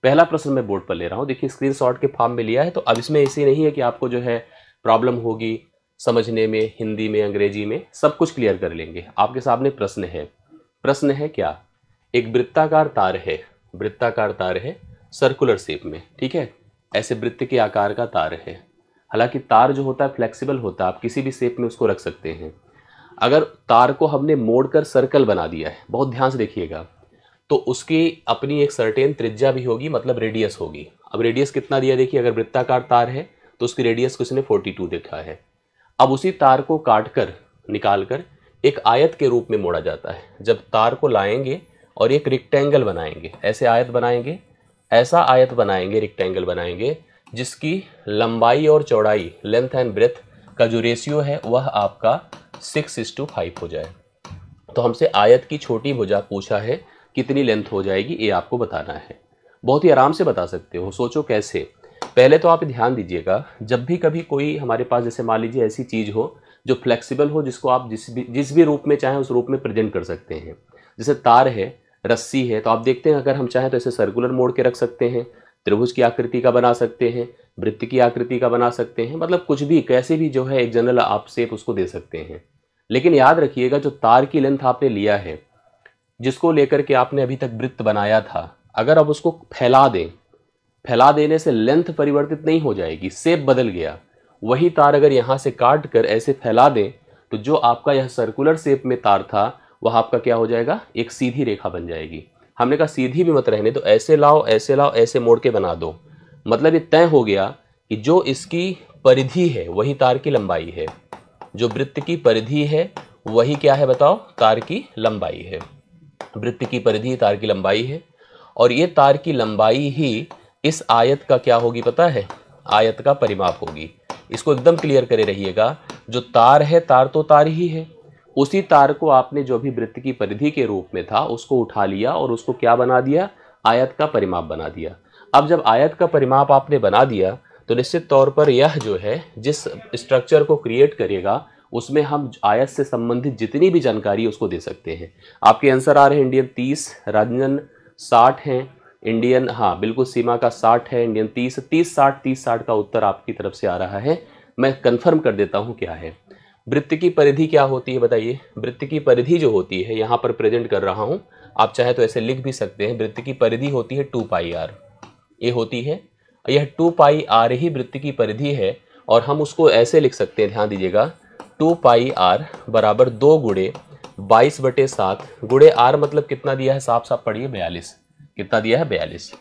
पहला प्रश्न मैं बोर्ड पर ले रहा हूँ, देखिए स्क्रीनशॉट के फॉर्म में लिया है। तो अब इसमें ऐसे नहीं है कि आपको जो है प्रॉब्लम होगी समझने में, हिंदी में, अंग्रेजी में, सब कुछ क्लियर कर लेंगे। आपके सामने प्रश्न है। प्रश्न है क्या? एक वृत्ताकार तार है, वृत्ताकार तार है सर्कुलर शेप में, ठीक है, ऐसे वृत्त के आकार का तार है। हालांकि तार जो होता है फ्लेक्सिबल होता है, आप किसी भी शेप में उसको रख सकते हैं। अगर तार को हमने मोड़कर सर्कल बना दिया है, बहुत ध्यान से देखिएगा, तो उसकी अपनी एक सर्टेन त्रिज्या भी होगी, मतलब रेडियस होगी। अब रेडियस कितना दिया देखिए, अगर वृत्ताकार तार है तो उसकी रेडियस किसने 42 देखा है। अब उसी तार को काटकर निकालकर एक आयत के रूप में मोड़ा जाता है। जब तार को लाएंगे और एक रेक्टेंगल बनाएंगे, ऐसे आयत बनाएंगे, ऐसा आयत बनाएंगे, रेक्टेंगल बनाएंगे, जिसकी लंबाई और चौड़ाई, लेंथ एंड ब्रेथ का जो रेशियो है वह आपका 6:5 हो जाए। तो हमसे आयत की छोटी भुजा पूछा है, कितनी लेंथ हो जाएगी, ये आपको बताना है। बहुत ही आराम से बता सकते हो। सोचो कैसे। पहले तो आप ध्यान दीजिएगा, जब भी कभी कोई हमारे पास जैसे मान लीजिए ऐसी चीज़ हो जो फ्लेक्सिबल हो, जिसको आप जिस भी रूप में चाहें उस रूप में प्रेजेंट कर सकते हैं। जैसे तार है, रस्सी है, तो आप देखते हैं अगर हम चाहें तो ऐसे सर्कुलर मोड़ के रख सकते हैं, त्रिभुज की आकृति का बना सकते हैं, वृत्त की आकृति का बना सकते हैं, मतलब कुछ भी, कैसे भी जो है एक जनरल आप शेप उसको दे सकते हैं। लेकिन याद रखिएगा, जो तार की लेंथ आपने लिया है, जिसको लेकर के आपने अभी तक वृत्त बनाया था, अगर आप उसको फैला दें, फैला देने से लेंथ परिवर्तित नहीं हो जाएगी, शेप बदल गया। वही तार अगर यहाँ से काट कर ऐसे फैला दें, तो जो आपका यह सर्कुलर शेप में तार था वह आपका क्या हो जाएगा, एक सीधी रेखा बन जाएगी। हमने कहा सीधी भी मत रहने, तो ऐसे लाओ, ऐसे लाओ, ऐसे मोड़ के बना दो। मतलब ये तय हो गया कि जो इसकी परिधि है वही तार की लंबाई है, जो वृत्त की परिधि है वही क्या है बताओ, तार की लंबाई है। वृत्त की परिधि तार की लंबाई है, और ये तार की लंबाई ही इस आयत का क्या होगी पता है, आयत का परिमाप होगी। इसको एकदम क्लियर करे रहिएगा, जो तार है, तार तो तार ही है, उसी तार को आपने जो भी वृत्त की परिधि के रूप में था उसको उठा लिया और उसको क्या बना दिया, आयत का परिमाप बना दिया। अब जब आयत का परिमाप आपने बना दिया तो निश्चित तौर पर यह जो है जिस स्ट्रक्चर को क्रिएट करेगा उसमें हम आयत से संबंधित जितनी भी जानकारी उसको दे सकते हैं। आपके आंसर आ रहे हैं इंडियन 30, रंजन 60 हैं, इंडियन, हाँ बिल्कुल, सीमा का 60 है, इंडियन 30, 30-60 का उत्तर आपकी तरफ से आ रहा है। मैं कंफर्म कर देता हूँ क्या है। वृत्त की परिधि क्या होती है बताइए। वृत्त की परिधि जो होती है, यहाँ पर प्रेजेंट कर रहा हूँ, आप चाहे तो ऐसे लिख भी सकते हैं। वृत्त की परिधि होती है 2πr, ये होती है, यह 2πr ही वृत्त की परिधि है। और हम उसको ऐसे लिख सकते हैं, ध्यान दीजिएगा, 2πr बराबर 2 गुणे 22/7 गुणे r, मतलब कितना दिया है, साफ साफ पढ़िए, 42। कितना दिया है, 42।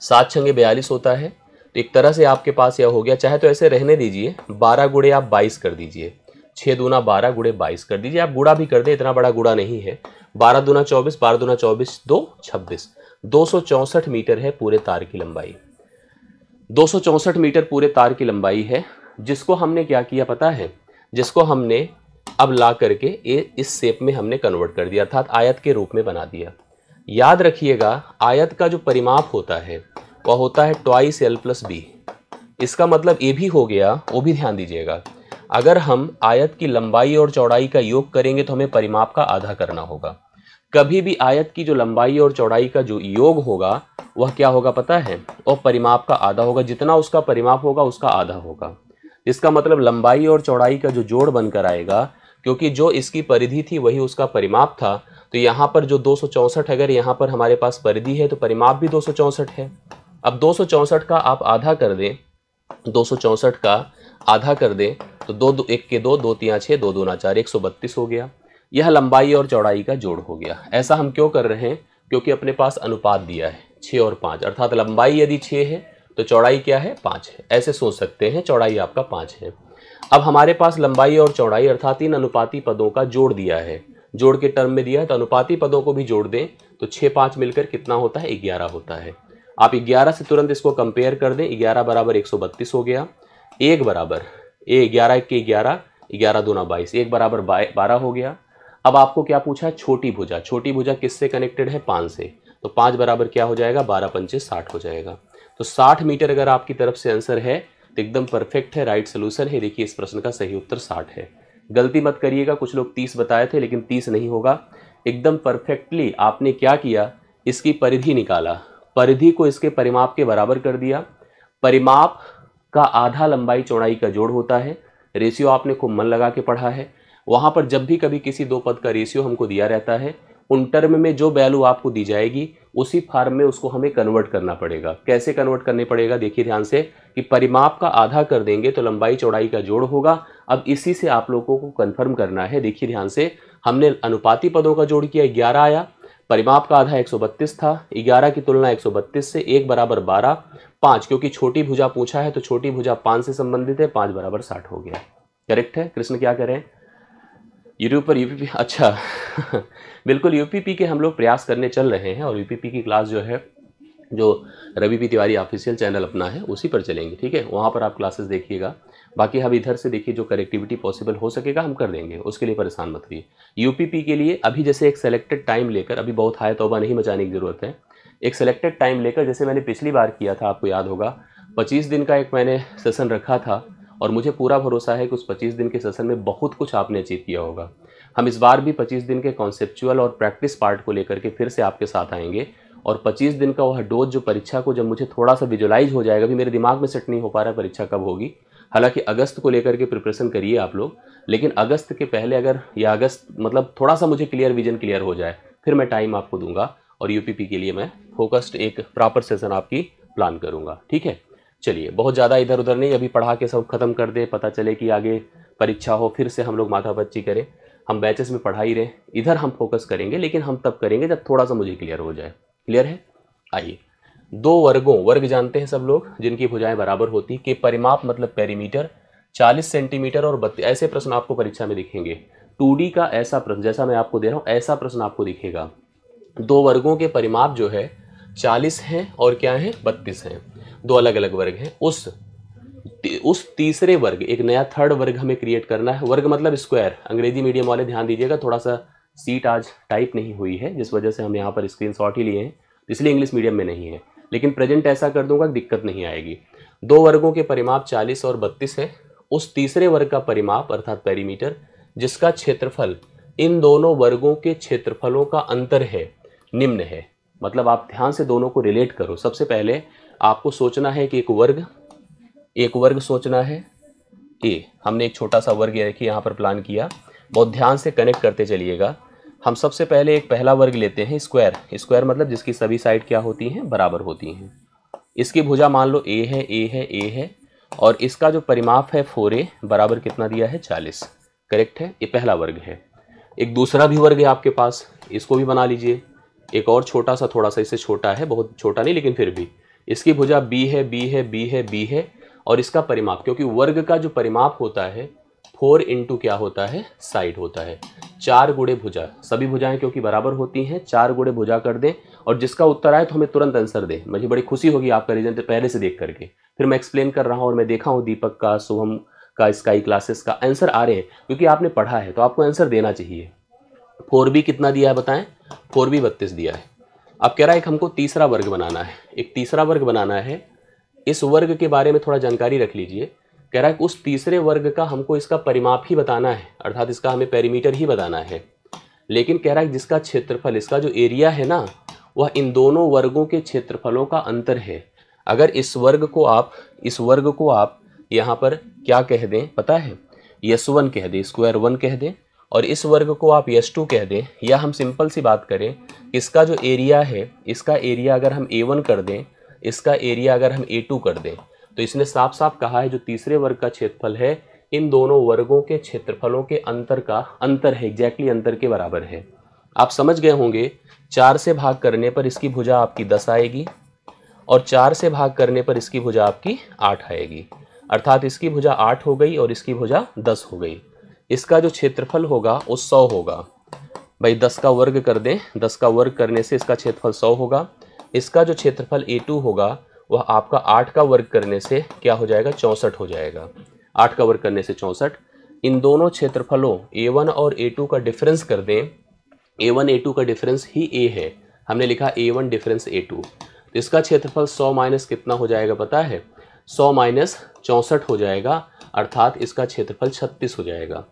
7 छंगे 42 होता है। तो एक तरह से आपके पास यह हो गया, चाहे तो ऐसे रहने दीजिए, 12 गुणे आप 22 कर दीजिए, 6 दूना 12 गुणे 22 कर दीजिए, आप गुणा भी कर दें, इतना बड़ा गुणा नहीं है। 12 दूना 24, 12 दूना 24, 2 26, 264 मीटर है पूरे तार की लंबाई। 264 मीटर पूरे तार की लंबाई है, जिसको हमने क्या किया पता है, जिसको हमने अब ला करके इस शेप में हमने कन्वर्ट कर दिया, अर्थात आयत के रूप में बना दिया। याद रखिएगा, आयत का जो परिमाप होता है वह होता है 2l+b। इसका मतलब ये भी हो गया, वो भी ध्यान दीजिएगा, अगर हम आयत की लंबाई और चौड़ाई का योग करेंगे तो हमें परिमाप का आधा करना होगा। कभी भी आयत की जो लंबाई और चौड़ाई का जो योग होगा वह क्या होगा पता है, और परिमाप का आधा होगा। जितना उसका परिमाप होगा उसका आधा होगा। इसका मतलब लंबाई और चौड़ाई का जो जोड़ बनकर आएगा, क्योंकि जो इसकी परिधि थी वही उसका परिमाप था, तो यहाँ पर जो 264, अगर यहाँ पर हमारे पास परिधि है तो परिमाप भी 264 है। अब 264 का आप आधा कर दें, 264 का आधा कर दें तो 2 1 के 2, 2 3 6, 2 दूना 4, 132 हो गया। यह लंबाई और चौड़ाई का जोड़ हो गया। ऐसा हम क्यों कर रहे हैं, क्योंकि अपने पास अनुपात दिया है 6 और 5, अर्थात लंबाई यदि 6 है तो चौड़ाई क्या है, 5 है। ऐसे सोच सकते हैं, चौड़ाई आपका 5 है। अब हमारे पास लंबाई और चौड़ाई अर्थात इन अनुपाती पदों का जोड़ दिया है, जोड़ के टर्म में दिया है, तो अनुपाती पदों को भी जोड़ दें तो 6 5 मिलकर कितना होता है, 11 होता है। आप 11 से तुरंत इसको कंपेयर कर दें, 11 बराबर 132 हो गया। 1 बराबर 11 के 11, 11 दूना 22, 1 बराबर 12 हो गया। अब आपको क्या पूछा है, छोटी भुजा। छोटी भुजा किससे कनेक्टेड है, 5 से, तो 5 बराबर क्या हो जाएगा, 12 पंचे 60 हो जाएगा। तो 60 मीटर अगर आपकी तरफ से आंसर है तो एकदम परफेक्ट है, राइट सोल्यूशन है। देखिए इस प्रश्न का सही उत्तर 60 है। गलती मत करिएगा, कुछ लोग 30 बताए थे लेकिन 30 नहीं होगा। एकदम परफेक्टली आपने क्या किया, इसकी परिधि निकाला, परिधि को इसके परिमाप के बराबर कर दिया। परिमाप का आधा लंबाई चौड़ाई का जोड़ होता है। रेशियो आपने खूब मन लगा के पढ़ा है। वहां पर जब भी कभी किसी दो पद का रेशियो हमको दिया रहता है, उन टर्म में जो वैल्यू आपको दी जाएगी उसी फॉर्म में उसको हमें कन्वर्ट करना पड़ेगा। कैसे कन्वर्ट करने पड़ेगा, देखिए ध्यान से, कि परिमाप का आधा कर देंगे तो लंबाई चौड़ाई का जोड़ होगा। अब इसी से आप लोगों को कंफर्म करना है। देखिए ध्यान से, हमने अनुपाती पदों का जोड़ किया, 11 आया। परिमाप का आधा 132 था, 11 की तुलना 132 से 1 बराबर 12, 5 क्योंकि छोटी भुजा पूछा है तो छोटी भुजा 5 से संबंधित है, 5 बराबर 60 हो गया। करेक्ट है। कृष्ण क्या करें, यूट्यूब पर यूपीपी, अच्छा बिल्कुल यूपीपी के हम लोग प्रयास करने चल रहे हैं और यूपीपी की क्लास जो है, जो Ravi P Tiwari official channel अपना है उसी पर चलेंगे, ठीक है, वहाँ पर आप क्लासेस देखिएगा। बाकी हम इधर से देखिए जो कनेक्टिविटी पॉसिबल हो सकेगा हम कर देंगे, उसके लिए परेशान मत रहिए। यूपीपी के लिए अभी जैसे एक सेलेक्टेड टाइम लेकर, अभी बहुत हाय तौबा नहीं मचाने की ज़रूरत है, एक सेलेक्टेड टाइम लेकर, जैसे मैंने पिछली बार किया था आपको याद होगा, 25 दिन का एक मैंने सेशन रखा था और मुझे पूरा भरोसा है कि उस 25 दिन के सेशन में बहुत कुछ आपने अचीव किया होगा। हम इस बार भी 25 दिन के कॉन्सेप्चुअल और प्रैक्टिस पार्ट को लेकर के फिर से आपके साथ आएंगे और 25 दिन का वह डोज जो परीक्षा को जब मुझे थोड़ा सा विजुलाइज हो जाएगा, अभी मेरे दिमाग में सेट नहीं हो पा रहा है परीक्षा कब होगी। हालांकि अगस्त को लेकर के प्रिपरेशन करिए आप लोग, लेकिन अगस्त के पहले अगर, या अगस्त मतलब थोड़ा सा मुझे क्लियर विजन क्लियर हो जाए फिर मैं टाइम आपको दूंगा और यूपीपी के लिए मैं फोकस्ड एक प्रॉपर सेशन आपकी प्लान करूंगा, ठीक है। चलिए, बहुत ज़्यादा इधर उधर नहीं, अभी पढ़ा के सब खत्म कर दे, पता चले कि आगे परीक्षा हो फिर से हम लोग माथापच्ची करें। हम बैचेस में पढ़ा ही रहे, इधर हम फोकस करेंगे, लेकिन हम तब करेंगे जब थोड़ा सा मुझे क्लियर हो जाए। क्लियर है। आइए, दो वर्गों, वर्ग जानते हैं सब लोग, जिनकी भुजाएं बराबर होती, के परिमाप मतलब पेरीमीटर 40 सेंटीमीटर और 32, ऐसे प्रश्न आपको परीक्षा में दिखेंगे। 2D का ऐसा प्रश्न जैसा मैं आपको दे रहा हूँ, ऐसा प्रश्न आपको दिखेगा। दो वर्गों के परिमाप जो है 40 हैं और क्या है 32 हैं, दो अलग अलग वर्ग हैं। उस तीसरे वर्ग, एक नया थर्ड वर्ग हमें क्रिएट करना है। वर्ग मतलब स्क्वायर, अंग्रेजी मीडियम वाले ध्यान दीजिएगा, थोड़ा सा सीट आज टाइप नहीं हुई है जिस वजह से हम यहाँ पर स्क्रीनशॉट ही लिए हैं, इसलिए इंग्लिश मीडियम में नहीं है, लेकिन प्रेजेंट ऐसा कर दूंगा दिक्कत नहीं आएगी। दो वर्गों के परिमाप 40 और 32 है। उस तीसरे वर्ग का परिमाप अर्थात पेरीमीटर, जिसका क्षेत्रफल इन दोनों वर्गों के क्षेत्रफलों का अंतर है, निम्न है। मतलब आप ध्यान से दोनों को रिलेट करो। सबसे पहले आपको सोचना है कि एक वर्ग सोचना है ए, हमने एक छोटा सा वर्ग देखिए यहाँ पर प्लान किया, बहुत ध्यान से कनेक्ट करते चलिएगा। हम सबसे पहले एक पहला वर्ग लेते हैं स्क्वायर। स्क्वायर मतलब जिसकी सभी साइड क्या होती हैं, बराबर होती हैं। इसकी भुजा मान लो ए है, ए है, ए है, और इसका जो परिमाप है 4a बराबर कितना दिया है 40। करेक्ट है, ये पहला वर्ग है। एक दूसरा भी वर्ग है आपके पास, इसको भी बना लीजिए। एक और छोटा सा, थोड़ा सा इससे छोटा है, बहुत छोटा नहीं लेकिन फिर भी, इसकी भुजा b है, b है, b है, b है, और इसका परिमाप, क्योंकि वर्ग का जो परिमाप होता है 4 इंटू क्या होता है, साइड होता है। 4 गुणे भुजा, सभी भुजाएं क्योंकि बराबर होती हैं, 4 गुणे भुजा कर दें, और जिसका उत्तर आए तो हमें तुरंत आंसर दे। मुझे बड़ी खुशी होगी आपका रिजल्ट पहले से देख करके। फिर मैं एक्सप्लेन कर रहा हूँ और मैं देखा हूँ दीपक का, शुभम का, स्काई क्लासेस का आंसर आ रहे हैं, क्योंकि आपने पढ़ा है तो आपको आंसर देना चाहिए। 4b कितना दिया है बताएं, 4b 32 दिया है। अब कह रहा है एक हमको तीसरा वर्ग बनाना है, एक तीसरा वर्ग बनाना है। इस वर्ग के बारे में थोड़ा जानकारी रख लीजिए। कह रहा है कि उस तीसरे वर्ग का हमको इसका परिमाप ही बताना है, अर्थात इसका हमें पेरीमीटर ही बताना है। लेकिन कह रहा है जिसका क्षेत्रफल, इसका जो एरिया है ना, वह इन दोनों वर्गों के क्षेत्रफलों का अंतर है। अगर इस वर्ग को आप यहाँ पर क्या कह दें पता है, S1 कह दें, स्क्वायर 1 कह दें, और इस वर्ग को आप S2 कह दें, या हम सिंपल सी बात करें, इसका जो एरिया है, इसका एरिया अगर हम A1 कर दें, इसका एरिया अगर हम A2 कर दें, तो इसने साफ साफ कहा है जो तीसरे वर्ग का क्षेत्रफल है इन दोनों वर्गों के क्षेत्रफलों के अंतर है, एग्जैक्टली अंतर के बराबर है। आप समझ गए होंगे, 4 से भाग करने पर इसकी भुजा आपकी 10 आएगी और 4 से भाग करने पर इसकी भुजा आपकी 8 आएगी, अर्थात इसकी भुजा 8 हो गई और इसकी भुजा 10 हो गई। इसका जो क्षेत्रफल होगा वो 100 होगा। भाई 10 का वर्ग कर दें, 10 का वर्ग करने से इसका क्षेत्रफल 100 होगा। इसका जो क्षेत्रफल A2 होगा वह आपका 8 का वर्ग करने से क्या हो जाएगा, 64 हो जाएगा। 8 का वर्ग करने से 64। इन दोनों क्षेत्रफलों A1 और A2 का डिफरेंस कर दें, A1 A2 का डिफरेंस ही A है, हमने लिखा A1 डिफरेंस A2। तो इसका क्षेत्रफल 100 माइनस कितना हो जाएगा पता है, 100 माइनस 64 हो जाएगा, अर्थात इसका क्षेत्रफल 36 हो जाएगा।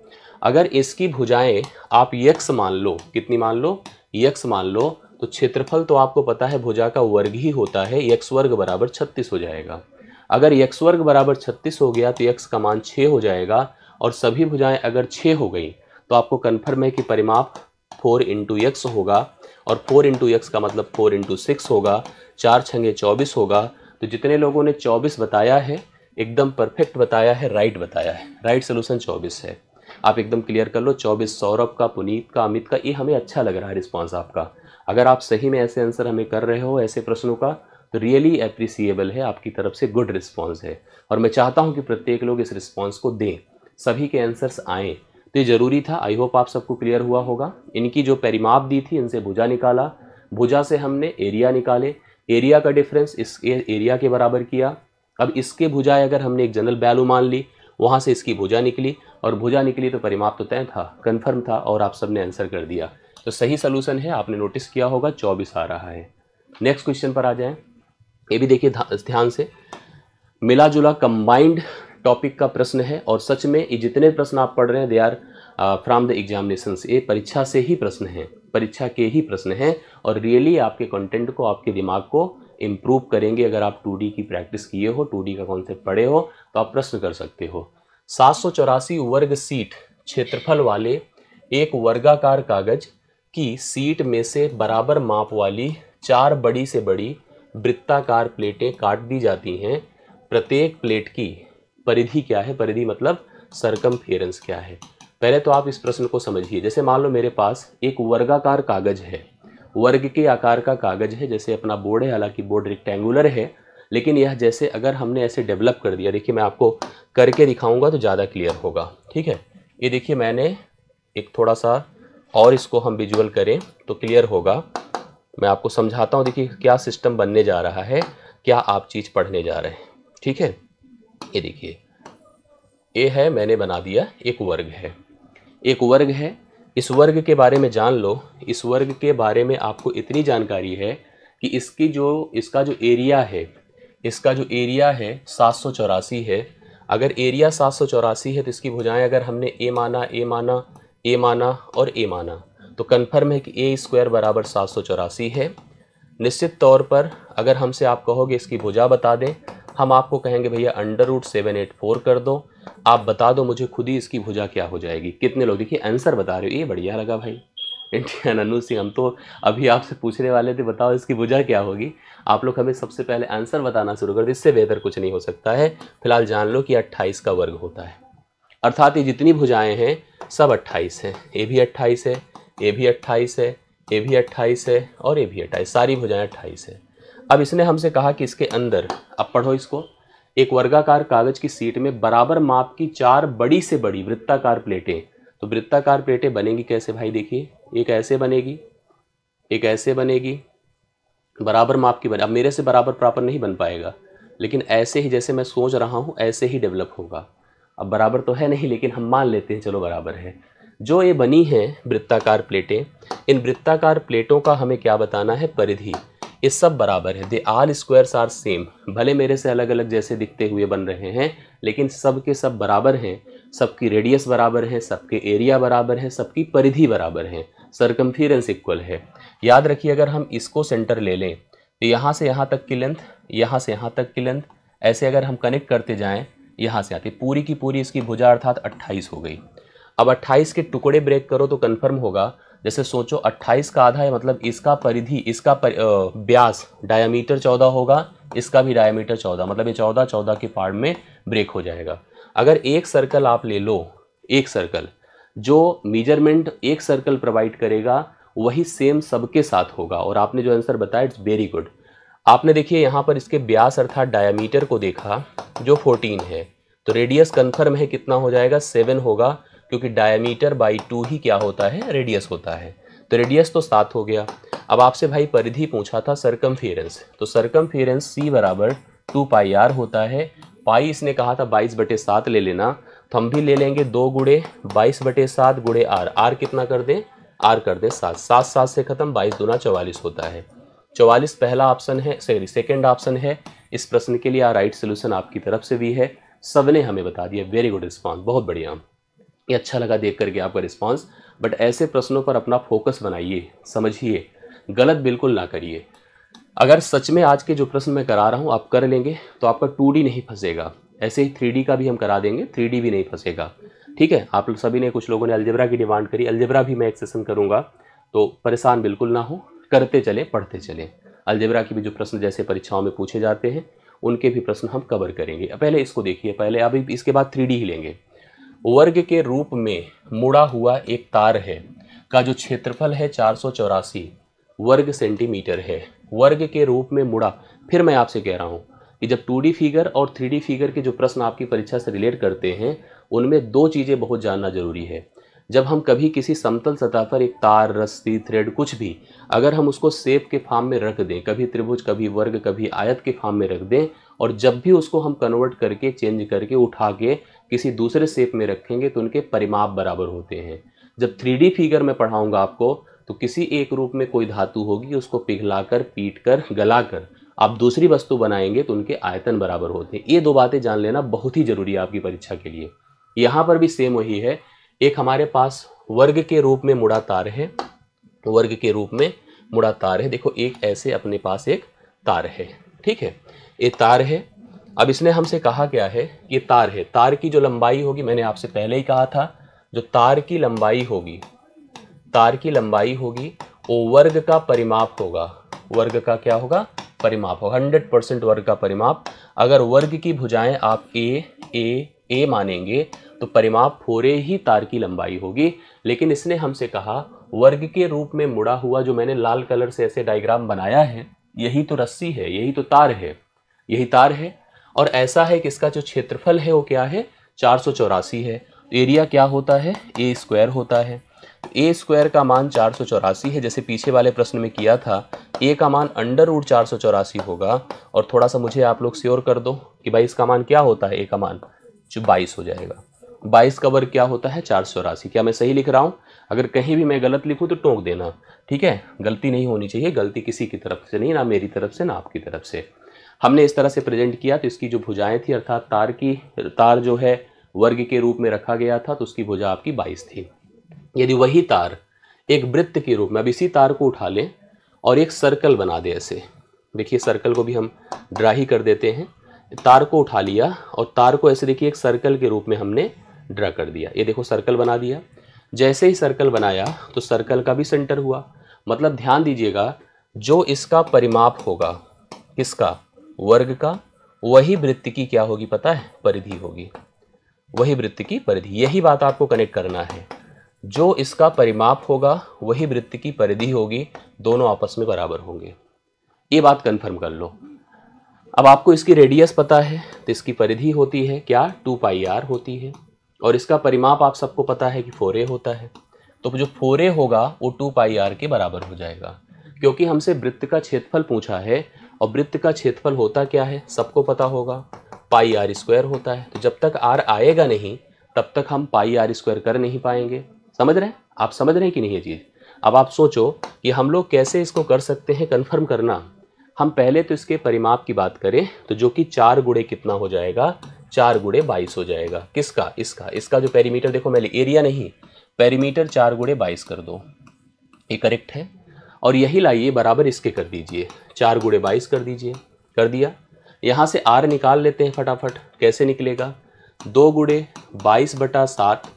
अगर इसकी भुजाएं आप x मान लो, कितनी मान लो, x मान लो, तो क्षेत्रफल तो आपको पता है भुजा का वर्ग ही होता है, x वर्ग बराबर 36 हो जाएगा। अगर x वर्ग बराबर 36 हो गया तो x का मान 6 हो जाएगा, और सभी भुजाएं अगर 6 हो गई तो आपको कन्फर्म है कि परिमाप 4 इंटू एक्स होगा, और 4 इंटू एक्स का मतलब 4 इंटू 6 होगा, 4 छंगे 24 होगा। तो जितने लोगों ने 24 बताया है एकदम परफेक्ट बताया है, राइट बताया है, राइट सोल्यूशन 24 है। आप एकदम क्लियर कर लो। 24 सौरभ का, पुनीत का, अमित का, ये हमें अच्छा लग रहा है रिस्पॉन्स आपका। अगर आप सही में ऐसे आंसर हमें कर रहे हो ऐसे प्रश्नों का तो रियली अप्रिसिएबल है, आपकी तरफ से गुड रिस्पॉन्स है, और मैं चाहता हूं कि प्रत्येक लोग इस रिस्पॉन्स को दें, सभी के आंसर्स आएँ। तो ये जरूरी था। आई होप आप सबको क्लियर हुआ होगा। इनकी जो परिमाप दी थी इनसे भुजा निकाला, भुजा से हमने एरिया निकाले, एरिया का डिफरेंस इस एरिया के बराबर किया। अब इसके भुजाएं अगर हमने एक जनरल वैल्यू मान ली, वहाँ से इसकी भुजा निकली, और भुजा निकली तो परिमाप तो तय था, कन्फर्म था, और आप सबने आंसर कर दिया। तो सही सोल्यूशन है, आपने नोटिस किया होगा 24 आ रहा है। नेक्स्ट क्वेश्चन पर आ जाएं। ये भी देखिए ध्यान से, मिला जुला कंबाइंड टॉपिक का प्रश्न है, और सच में ये जितने प्रश्न आप पढ़ रहे हैं they are from the examinations, ये परीक्षा से ही प्रश्न हैं, परीक्षा के ही प्रश्न हैं, और रियली आपके कंटेंट को, आपके दिमाग को इम्प्रूव करेंगे। अगर आप 2D की प्रैक्टिस किए हो, 2D का कॉन्सेप्ट पढ़े हो, तो आप प्रश्न कर सकते हो। 784 वर्ग सीट क्षेत्रफल वाले एक वर्गाकार कागज की सीट में से बराबर माप वाली 4 बड़ी से बड़ी वृत्ताकार प्लेटें काट दी जाती हैं। प्रत्येक प्लेट की परिधि क्या है? परिधि मतलब सरकमफेरेंस क्या है? पहले तो आप इस प्रश्न को समझिए। जैसे मान लो मेरे पास एक वर्गाकार कागज है, वर्ग के आकार का कागज है, जैसे अपना बोर्ड है, हालांकि बोर्ड रेक्टेंगुलर है, लेकिन यह जैसे अगर हमने ऐसे डेवलप कर दिया, देखिए मैं आपको करके दिखाऊंगा तो ज़्यादा क्लियर होगा। ठीक है, ये देखिए मैंने एक थोड़ा सा और इसको हम विजुअल करें तो क्लियर होगा। मैं आपको समझाता हूँ, देखिए क्या सिस्टम बनने जा रहा है, क्या आप चीज़ पढ़ने जा रहे हैं। ठीक है, ये देखिए ये है, मैंने बना दिया, एक वर्ग है, एक वर्ग है। इस वर्ग के बारे में जान लो। इस वर्ग के बारे में आपको इतनी जानकारी है कि इसका जो एरिया है, इसका जो एरिया है 784 है। अगर एरिया 784 है तो इसकी भुजाएं अगर हमने ए माना, ए माना, ए माना और ए माना, तो कन्फर्म है कि ए स्क्वायर बराबर 784 है। निश्चित तौर पर अगर हमसे आप कहोगे इसकी भुजा बता दें, हम आपको कहेंगे भैया √784 कर दो। आप बता दो मुझे खुद ही इसकी भुजा क्या हो जाएगी। कितने लोग देखिए आंसर बता रहे हो, ये बढ़िया लगा भाई। इंडियन अनु सिंह, हम तो अभी आपसे पूछने वाले थे बताओ इसकी भुजा क्या होगी। आप लोग हमें सबसे पहले आंसर बताना शुरू कर दो, इससे बेहतर कुछ नहीं हो सकता है। फिलहाल जान लो कि 28 का वर्ग होता है, अर्थात ये जितनी भुजाएं हैं सब 28 हैं। ए भी 28 है, ए भी 28 है, ए भी 28 है, और ए भी 28, सारी भुजाएं 28 है। अब इसने हमसे कहा कि इसके अंदर, अब पढ़ो इसको, एक वर्गाकार कागज की सीट में बराबर माप की 4 बड़ी से बड़ी वृत्ताकार प्लेटें। तो वृत्ताकार प्लेटें बनेंगी कैसे भाई? देखिए एक ऐसे बनेगी, एक ऐसे बनेगी, बराबर माप की बने। अब मेरे से बराबर प्रॉपर नहीं बन पाएगा, लेकिन ऐसे ही जैसे मैं सोच रहा हूँ ऐसे ही डेवलप होगा। अब बराबर तो है नहीं, लेकिन हम मान लेते हैं चलो बराबर है। जो ये बनी हैं वृत्ताकार प्लेटें, इन वृत्ताकार प्लेटों का हमें क्या बताना है? परिधि। ये सब बराबर है, they all squares are same. भले मेरे से अलग अलग जैसे दिखते हुए बन रहे हैं, लेकिन सब के सब बराबर हैं। सबकी रेडियस बराबर है, सबके एरिया बराबर है, सबकी परिधि बराबर है, सरकमफेरेंस इक्वल है। याद रखिए अगर हम इसको सेंटर ले लें तो यहाँ से यहाँ तक की लेंथ, यहाँ से यहाँ तक की लेंथ, ऐसे अगर हम कनेक्ट करते जाएँ यहाँ से आती पूरी की पूरी इसकी भुजा अर्थात 28 हो गई। अब 28 के टुकड़े ब्रेक करो तो कन्फर्म होगा। जैसे सोचो 28 का आधा है, मतलब इसका परिधि, इसका व्यास डायामीटर 14 होगा, इसका भी डायामीटर 14, मतलब ये 14 14 के पार्ट में ब्रेक हो जाएगा। अगर एक सर्कल आप ले लो, एक सर्कल, जो मेजरमेंट एक सर्कल प्रोवाइड करेगा वही सेम सबके साथ होगा। और आपने जो आंसर बताया इट्स वेरी गुड। आपने देखिए यहाँ पर इसके व्यास अर्थात डायामीटर को देखा जो 14 है, तो रेडियस कन्फर्म है कितना हो जाएगा? 7 होगा, क्योंकि डायमीटर बाई 2 ही क्या होता है? रेडियस होता है। तो रेडियस तो 7 हो गया। अब आपसे भाई परिधि पूछा था, सरकमफेरेंस, तो सरकमफेरेंस C बराबर 2πr होता है। पाई इसने कहा था 22/7 ले लेना, तो हम भी ले लेंगे 2 गुणे 22/7 गुणे r। r कितना कर दें? r कर दें 7, 7 7 से खत्म, 22 दूना 44 होता है। 44 पहला ऑप्शन है, सॉरी सेकेंड ऑप्शन है इस प्रश्न के लिए। राइट सोल्यूशन आपकी तरफ से भी है, सबने हमें बता दिया। वेरी गुड रिस्पॉन्स, बहुत बढ़िया। ये अच्छा लगा देख करके आपका रिस्पांस। बट ऐसे प्रश्नों पर अपना फोकस बनाइए, समझिए। गलत बिल्कुल ना करिए। अगर सच में आज के जो प्रश्न मैं करा रहा हूँ आप कर लेंगे तो आपका 2D नहीं फंसेगा, ऐसे ही 3D का भी हम करा देंगे, 3D भी नहीं फंसेगा। ठीक है, आप लोग सभी ने, कुछ लोगों ने अलजेब्रा की डिमांड करी, अलजेब्रा भी मैं एक सेशन करूँगा, तो परेशान बिल्कुल ना हो, करते चले, पढ़ते चले। अलजेब्रा की भी जो प्रश्न जैसे परीक्षाओं में पूछे जाते हैं उनके भी प्रश्न हम कवर करेंगे। पहले इसको देखिए, पहले अभी इसके बाद 3D ही लेंगे। वर्ग के रूप में मुड़ा हुआ एक तार है का जो क्षेत्रफल है 484 वर्ग सेंटीमीटर है। वर्ग के रूप में मुड़ा, फिर मैं आपसे कह रहा हूँ कि जब 2D फिगर और 3D फिगर के जो प्रश्न आपकी परीक्षा से रिलेट करते हैं उनमें दो चीज़ें बहुत जानना जरूरी है। जब हम कभी किसी समतल सतह पर एक तार, रस्सी, थ्रेड, कुछ भी अगर हम उसको शेप के फॉर्म में रख दें, कभी त्रिभुज, कभी वर्ग, कभी आयत के फॉर्म में रख दें, और जब भी उसको हम कन्वर्ट करके, चेंज करके, उठा के किसी दूसरे शेप में रखेंगे तो उनके परिमाप बराबर होते हैं। जब 3D फिगर में पढ़ाऊंगा आपको तो किसी एक रूप में कोई धातु होगी, उसको पिघलाकर, पीटकर, गलाकर आप दूसरी वस्तु बनाएंगे तो उनके आयतन बराबर होते हैं। ये दो बातें जान लेना बहुत ही जरूरी है आपकी परीक्षा के लिए। यहाँ पर भी सेम वही है। एक हमारे पास वर्ग के रूप में मुड़ा तार है, वर्ग के रूप में मुड़ा तार है। देखो एक ऐसे अपने पास एक तार है, ठीक है, ये तार है। अब इसने हमसे कहा क्या है, ये तार है, तार की जो लंबाई होगी, मैंने आपसे पहले ही कहा था, जो तार की लंबाई होगी, तार की लंबाई होगी वो वर्ग का परिमाप होगा। वर्ग का क्या होगा, परिमाप होगा, 100% वर्ग का परिमाप। अगर वर्ग की भुजाएं आप ए मानेंगे तो परिमाप 4a ही तार की लंबाई होगी। लेकिन इसने हमसे कहा वर्ग के रूप में मुड़ा हुआ, जो मैंने लाल कलर से ऐसे डायग्राम बनाया है, यही तो रस्सी है, यही तो तार है, यही तार है। और ऐसा है कि इसका जो क्षेत्रफल है वो क्या है, 484 है। एरिया क्या होता है, ए स्क्वायर होता है। ए स्क्वायर का मान 484 है, जैसे पीछे वाले प्रश्न में किया था, ए का मान √484 होगा। और थोड़ा सा मुझे आप लोग श्योर कर दो कि भाई इसका मान क्या होता है, ए का मान जो 22 हो जाएगा। 22 का वर्ग क्या होता है, 484। क्या मैं सही लिख रहा हूँ? अगर कहीं भी मैं गलत लिखूँ तो टोक देना, ठीक है, गलती नहीं होनी चाहिए, गलती किसी की तरफ से नहीं, ना मेरी तरफ से ना आपकी तरफ से। हमने इस तरह से प्रेजेंट किया तो इसकी जो भुजाएं थी, अर्थात तार जो है वर्ग के रूप में रखा गया था तो उसकी भुजा आपकी 22 थी। यदि वही तार एक वृत्त के रूप में, अब इसी तार को उठा लें और एक सर्कल बना दे ऐसे, देखिए सर्कल को भी हम ड्रा ही कर देते हैं। तार को उठा लिया और तार को ऐसे देखिए एक सर्कल के रूप में हमने ड्रा कर दिया। ये देखो सर्कल बना दिया। जैसे ही सर्कल बनाया तो सर्कल का भी सेंटर हुआ। मतलब ध्यान दीजिएगा, जो इसका परिमाप होगा, किसका, वर्ग का, वही वृत्त की क्या होगी पता है, परिधि होगी, वही वृत्त की परिधि। यही बात आपको कनेक्ट करना है, जो इसका परिमाप होगा वही वृत्त की परिधि होगी, दोनों आपस में बराबर होंगे। ये बात कंफर्म कर लो। अब आपको इसकी रेडियस पता है तो इसकी परिधि होती है क्या, 2πr होती है, और इसका परिमाप आप सबको पता है कि 4a होता है। तो जो 4a होगा वो 2πr के बराबर हो जाएगा, क्योंकि हमसे वृत्त का क्षेत्रफल पूछा है और वृत्त का क्षेत्रफल होता क्या है, सबको पता होगा, πr² होता है। तो जब तक r आएगा नहीं तब तक हम πr² कर नहीं पाएंगे। समझ रहे हैं आप, समझ रहे हैं कि नहीं ये चीज़? अब आप सोचो कि हम लोग कैसे इसको कर सकते हैं, कन्फर्म करना। हम पहले तो इसके परिमाप की बात करें तो जो कि 4 गुणे कितना हो जाएगा, 4 गुणे 22 हो जाएगा। किसका, इसका जो पेरीमीटर देखो, मैं एरिया नहीं, पेरीमीटर 4 गुणे 22 कर दो, ये करेक्ट है। और यही लाइए बराबर इसके कर दीजिए, 4 गुणे 22 कर दीजिए, कर दिया। यहाँ से r निकाल लेते हैं फटाफट। कैसे निकलेगा, 2 गुणे 22/7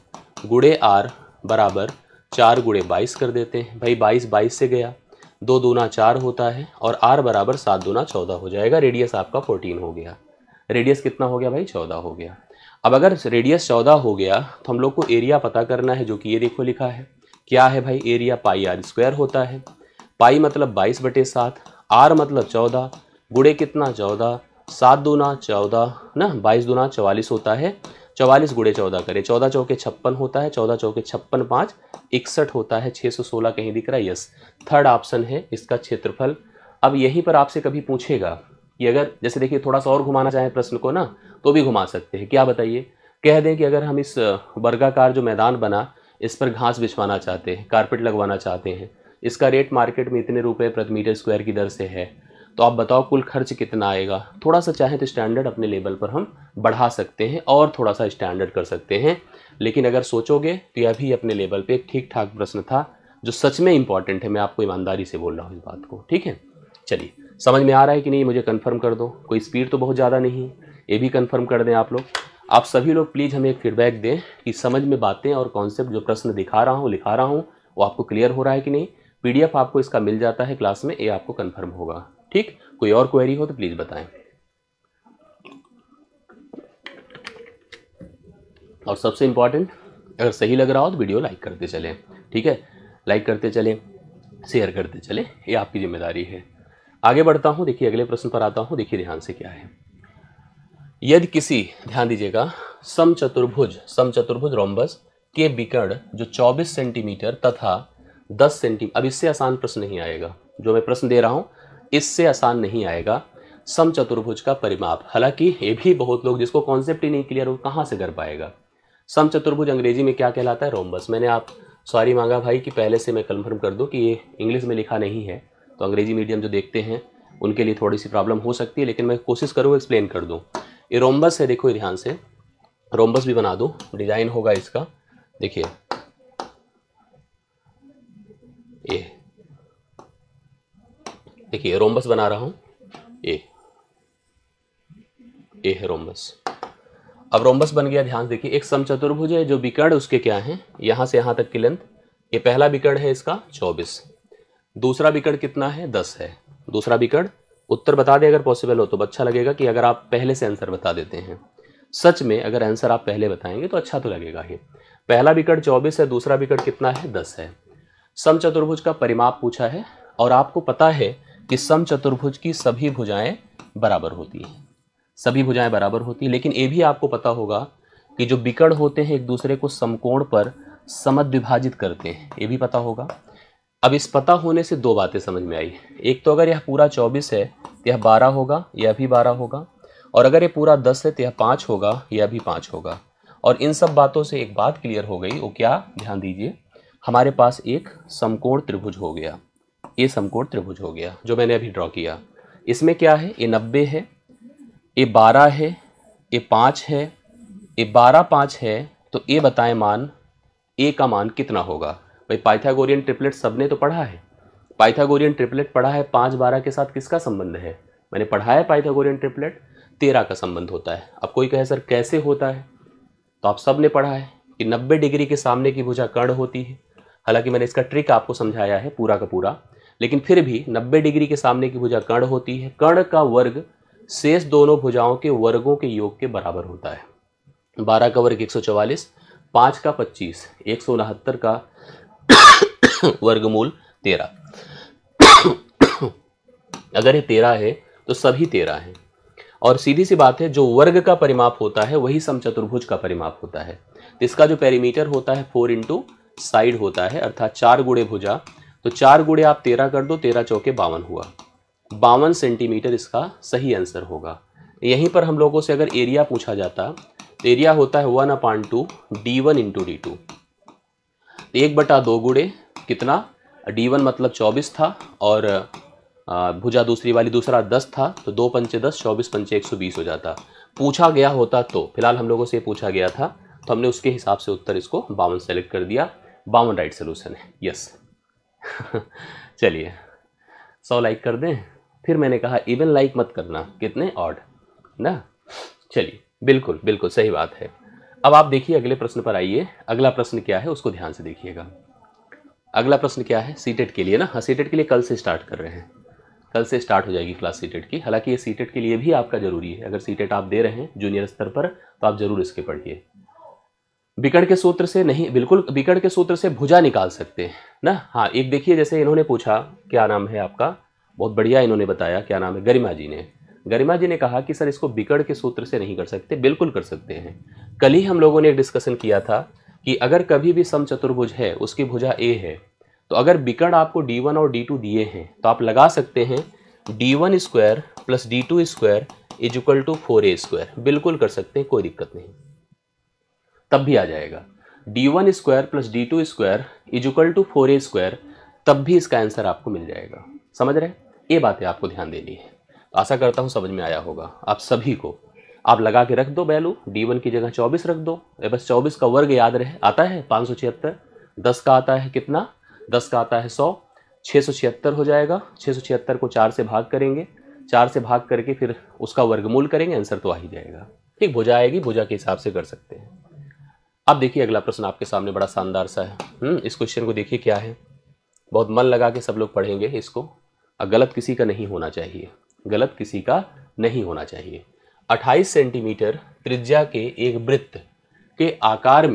गुणे r बराबर 4 गुणे 22 कर देते हैं। भाई 22 से गया, 2 दूना 4 होता है और r बराबर 7 दूना 14 हो जाएगा। रेडियस आपका 14 हो गया। रेडियस कितना हो गया भाई, 14 हो गया। अब अगर रेडियस 14 हो गया तो हम लोग को एरिया पता करना है, जो कि ये देखो लिखा है। क्या है भाई, एरिया πr² होता है। पाई मतलब 22/7, r मतलब 14, गुणे कितना 14, 7 दूना 14 ना, 22 दूना 44 होता है। 44 गुणे 14 करें, 14 चौके 56 होता है, 14 चौके 56, 5 61 होता है। 616 कहीं दिख रहा है, यस, थर्ड ऑप्शन है इसका क्षेत्रफल। अब यहीं पर आपसे कभी पूछेगा कि अगर जैसे देखिए थोड़ा सा और घुमाना चाहें प्रश्न को ना तो भी घुमा सकते हैं। क्या बताइए, कह दें कि अगर हम इस वर्गाकार जो मैदान बना इस पर घास बिछवाना चाहते हैं, कारपेट लगवाना चाहते हैं, इसका रेट मार्केट में इतने रुपए प्रति मीटर स्क्वायर की दर से है, तो आप बताओ कुल खर्च कितना आएगा। थोड़ा सा चाहे तो स्टैंडर्ड अपने लेवल पर हम बढ़ा सकते हैं और थोड़ा सा स्टैंडर्ड कर सकते हैं। लेकिन अगर सोचोगे तो यह भी अपने लेवल पे एक ठीक ठाक प्रश्न था, जो सच में इंपॉर्टेंट है। मैं आपको ईमानदारी से बोल रहा हूँ इस बात को, ठीक है। चलिए, समझ में आ रहा है कि नहीं, मुझे कंफर्म कर दो। कोई स्पीड तो बहुत ज़्यादा नहीं है, ये भी कंफर्म कर दें आप लोग। आप सभी लोग प्लीज़ हमें एक फीडबैक दें कि समझ में बातें और कॉन्सेप्ट जो प्रश्न दिखा रहा हूँ, लिखा रहा हूँ, वो आपको क्लियर हो रहा है कि नहीं। PDF आपको इसका मिल जाता है क्लास में, ये आपको कंफर्म होगा, ठीक। कोई और क्वेरी हो तो प्लीज़ बताएं। और सबसे इंपॉर्टेंट, अगर सही लग रहा हो तो वीडियो लाइक करते चलें, ठीक है। लाइक करते चलें, शेयर करते चलें, ये आपकी जिम्मेदारी है। आगे बढ़ता हूँ, देखिए अगले प्रश्न पर आता हूँ। देखिए ध्यान से क्या है। यदि किसी, ध्यान दीजिएगा, समचतुर्भुज रोम्बस के विकर्ण जो 24 सेंटीमीटर तथा 10 सेंटीमीटर, अब इससे आसान प्रश्न नहीं आएगा, जो मैं प्रश्न दे रहा हूँ इससे आसान नहीं आएगा। समचतुर्भुज का परिमाप, हालांकि ये भी बहुत लोग जिसको कॉन्सेप्ट ही नहीं क्लियर हो, कहाँ से कर पाएगा। समचतुर्भुज अंग्रेजी में क्या कहलाता है, रोम्बस। मैंने आप सॉरी मांगा भाई कि पहले से मैं कन्फर्म कर दूं कि ये इंग्लिश में लिखा नहीं है, तो अंग्रेजी मीडियम जो देखते हैं उनके लिए थोड़ी सी प्रॉब्लम हो सकती है, लेकिन मैं कोशिश करूँ एक्सप्लेन कर दूं। ये रोम्बस है, देखो ध्यान से, रोम्बस भी बना दो, डिजाइन होगा इसका। देखिए ये, देखिए रोम्बस बना रहा हूं, ये है रोम्बस। अब रोम्बस बन गया, ध्यान देखिए, एक समचतुर्भुज है जो विकर्ण उसके क्या है, यहां से यहां तक की लेंथ, ये पहला विकर्ण है इसका 24, दूसरा विकर्ण कितना है 10 है। दूसरा विकर्ण, उत्तर बता दें अगर पॉसिबल हो तो अच्छा लगेगा कि अगर आप पहले से आंसर बता देते हैं। सच में अगर आंसर आप पहले बताएंगे तो अच्छा तो लगेगा ही। पहला विकर्ण 24 है, दूसरा विकर्ण कितना है 10 है। समचतुर्भुज का परिमाप पूछा है, और आपको पता है कि समचतुर्भुज की सभी भुजाएं बराबर होती हैं, सभी भुजाएं बराबर होती हैं। लेकिन ये भी आपको पता होगा कि जो विकर्ण होते हैं एक दूसरे को समकोण पर समद्विभाजित करते हैं, ये भी पता होगा। अब इस पता होने से दो बातें समझ में आई। एक तो अगर यह पूरा 24 है तो यह 12 होगा, यह भी 12 होगा, और अगर ये पूरा 10 है तो यह 5 होगा, यह भी 5 होगा। और इन सब बातों से एक बात क्लियर हो गई, वो क्या, ध्यान दीजिए, हमारे पास एक समकोण त्रिभुज हो गया। ये समकोण त्रिभुज हो गया जो मैंने अभी ड्रॉ किया। इसमें क्या है, ये 90 है, ये 12 है, ये 5 है, ये 12 5 है, तो ये बताएं मान, ए का मान कितना होगा। भाई पाइथागोरियन ट्रिपलेट सबने तो पढ़ा है, पाइथागोरियन ट्रिपलेट पढ़ा है। 5 12 के साथ किसका संबंध है, मैंने पढ़ाया पाइथागोरियन ट्रिपलेट, 13 का संबंध होता है। अब कोई कहे सर कैसे होता है, तो आप सब ने पढ़ा है कि 90 डिग्री के सामने की भुजा कर्ण होती है। हालांकि मैंने इसका ट्रिक आपको समझाया है पूरा का पूरा, लेकिन फिर भी 90 डिग्री के सामने की भुजा कर्ण होती है। कर्ण का वर्ग शेष दोनों भुजाओं के वर्गों के योग के बराबर होता है। 12 का वर्ग 144, 5 का 25, 169 का वर्गमूल 13। अगर ये 13 है तो सभी 13 हैं। और सीधी सी बात है, जो वर्ग का परिमाप होता है वही समचतुर्भुज का परिमाप होता है। तो इसका जो पेरीमीटर होता है 4 इंटू साइड होता है, अर्थात 4 गुणे भुजा। तो 4 गुणे आप 13 कर दो, 13 चौके 52 हुआ, 52 सेंटीमीटर इसका सही आंसर होगा। यहीं पर हम लोगों से अगर एरिया पूछा जाता, तो एरिया होता है 1/2 d1 इंटू d2। 1/2 गुणे कितना, d1 मतलब 24 था, और भुजा दूसरी वाली दूसरा 10 था, तो 2 पंचे 10, 24 पंचे 120 हो जाता। पूछा गया होता तो, फिलहाल हम लोगों से पूछा गया था तो हमने उसके हिसाब से उत्तर इसको 52 सेलेक्ट कर दिया। 52 राइट सोल्यूशन है, यस। चलिए 100 लाइक कर दें। फिर मैंने कहा इवन लाइक मत करना, कितने ऑड ना। चलिए बिल्कुल बिल्कुल सही बात है। अब आप देखिए अगले प्रश्न पर आइए। अगला प्रश्न क्या है उसको ध्यान से देखिएगा। अगला प्रश्न क्या है, सीटेट के लिए ना। हाँ, सीटेट के लिए कल से स्टार्ट कर रहे हैं, कल से स्टार्ट हो जाएगी क्लास सीटेट की। हालांकि ये सीटेट के लिए भी आपका जरूरी है, अगर सीटेट आप दे रहे हैं जूनियर स्तर पर तो आप जरूर इसके पढ़िए। विकर्ण के सूत्र से नहीं, बिल्कुल विकर्ण के सूत्र से भुजा निकाल सकते हैं ना। हाँ, एक देखिए, जैसे इन्होंने पूछा क्या नाम है आपका, बहुत बढ़िया इन्होंने बताया, क्या नाम है, गरिमा जी ने। गरिमा जी ने कहा कि सर इसको विकर्ण के सूत्र से नहीं कर सकते। बिल्कुल कर सकते हैं। कल ही हम लोगों ने एक डिस्कशन किया था कि अगर कभी भी समचतुर्भुज है, उसकी भुजा ए है, तो अगर विकर्ण आपको d1 और d2 दिए हैं तो आप लगा सकते हैं d1 square plus d2 square is equal to 4a square. बिल्कुल कर सकते हैं, कोई दिक्कत नहीं, तब भी आ जाएगा। d1 square plus d2 square is equal to 4a square, तब भी इसका आंसर आपको मिल जाएगा। समझ रहे हैं, ये बातें आपको ध्यान देनी है। आशा करता हूँ समझ में आया होगा आप सभी को। आप लगा के रख दो वैल्यू, d1 की जगह 24 रख दो, बस 24 का वर्ग याद रहे, आता है 576। 10 का आता है कितना, 10 का आता है 100, 676 हो जाएगा। 676 को 4 से भाग करेंगे, 4 से भाग करके फिर उसका वर्गमूल करेंगे, आंसर तो आ ही जाएगा। ठीक, भुजा आएगी, भुजा के हिसाब से कर सकते हैं। अब देखिए अगला प्रश्न आपके सामने बड़ा शानदार सा है। इस क्वेश्चन को देखिए क्या है, बहुत मन लगा के सब लोग पढ़ेंगे इसको, और गलत किसी का नहीं होना चाहिए, गलत किसी का नहीं होना चाहिए। 28 सेंटीमीटर त्रिज्या के एक वृत्त के आकार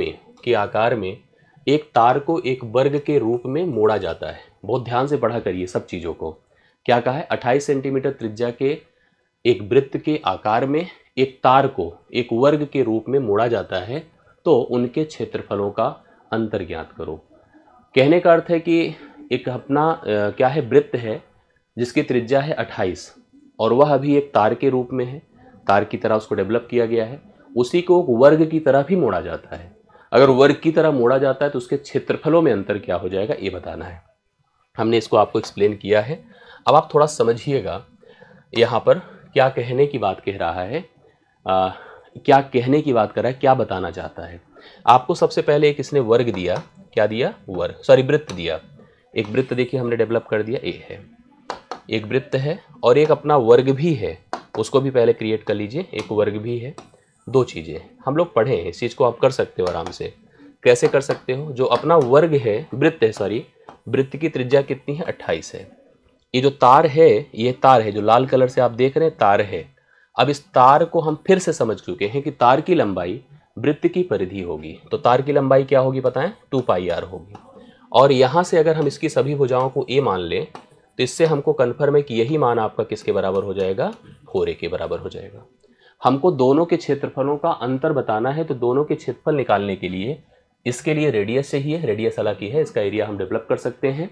में एक तार को एक वर्ग के रूप में मोड़ा जाता है। बहुत ध्यान से पढ़ा करिए सब चीज़ों को। क्या कहा है? 28 सेंटीमीटर त्रिज्या के एक वृत्त के आकार में एक तार को एक वर्ग के रूप में मोड़ा जाता है, तो उनके क्षेत्रफलों का अंतर ज्ञात करो। कहने का अर्थ है कि एक अपना क्या है, वृत्त है जिसकी त्रिज्या है 28 और वह अभी एक तार के रूप में है, तार की तरह उसको डेवलप किया गया है, उसी को वर्ग की तरह भी मोड़ा जाता है। अगर वर्ग की तरह मोड़ा जाता है तो उसके क्षेत्रफलों में अंतर क्या हो जाएगा, ये बताना है। हमने इसको आपको एक्सप्लेन किया है। अब आप थोड़ा समझिएगा यहाँ पर क्या कहने की बात कह रहा है, क्या कहने की बात कर रहा है, क्या बताना चाहता है। आपको सबसे पहले एक इसने वर्ग दिया, क्या दिया, वृत्त दिया। एक वृत्त देखिए हमने डेवलप कर दिया, ए है, एक वृत्त है और एक अपना वर्ग भी है, उसको भी पहले क्रिएट कर लीजिए। एक वर्ग भी है, दो चीज़ें हम लोग पढ़े हैं, इस चीज़ को आप कर सकते हो आराम से। कैसे कर सकते हो? जो अपना वर्ग है, वृत्त है, वृत्त की त्रिज्या कितनी है, 28 है। ये जो तार है, ये तार है जो लाल कलर से आप देख रहे हैं, तार है। अब इस तार को हम फिर से समझ चुके हैं कि तार की लंबाई वृत्त की परिधि होगी। तो तार की लंबाई क्या होगी बताएं, 2πr होगी। और यहाँ से अगर हम इसकी सभी भुजाओं को a मान लें तो इससे हमको कन्फर्म है कि यही मान आपका किसके बराबर हो जाएगा, 4a के बराबर हो जाएगा। हमको दोनों के क्षेत्रफलों का अंतर बताना है, तो दोनों के क्षेत्रफल निकालने के लिए इसके लिए रेडियस चाहिए, रेडियस अलग की है, इसका एरिया हम डेवलप कर सकते हैं।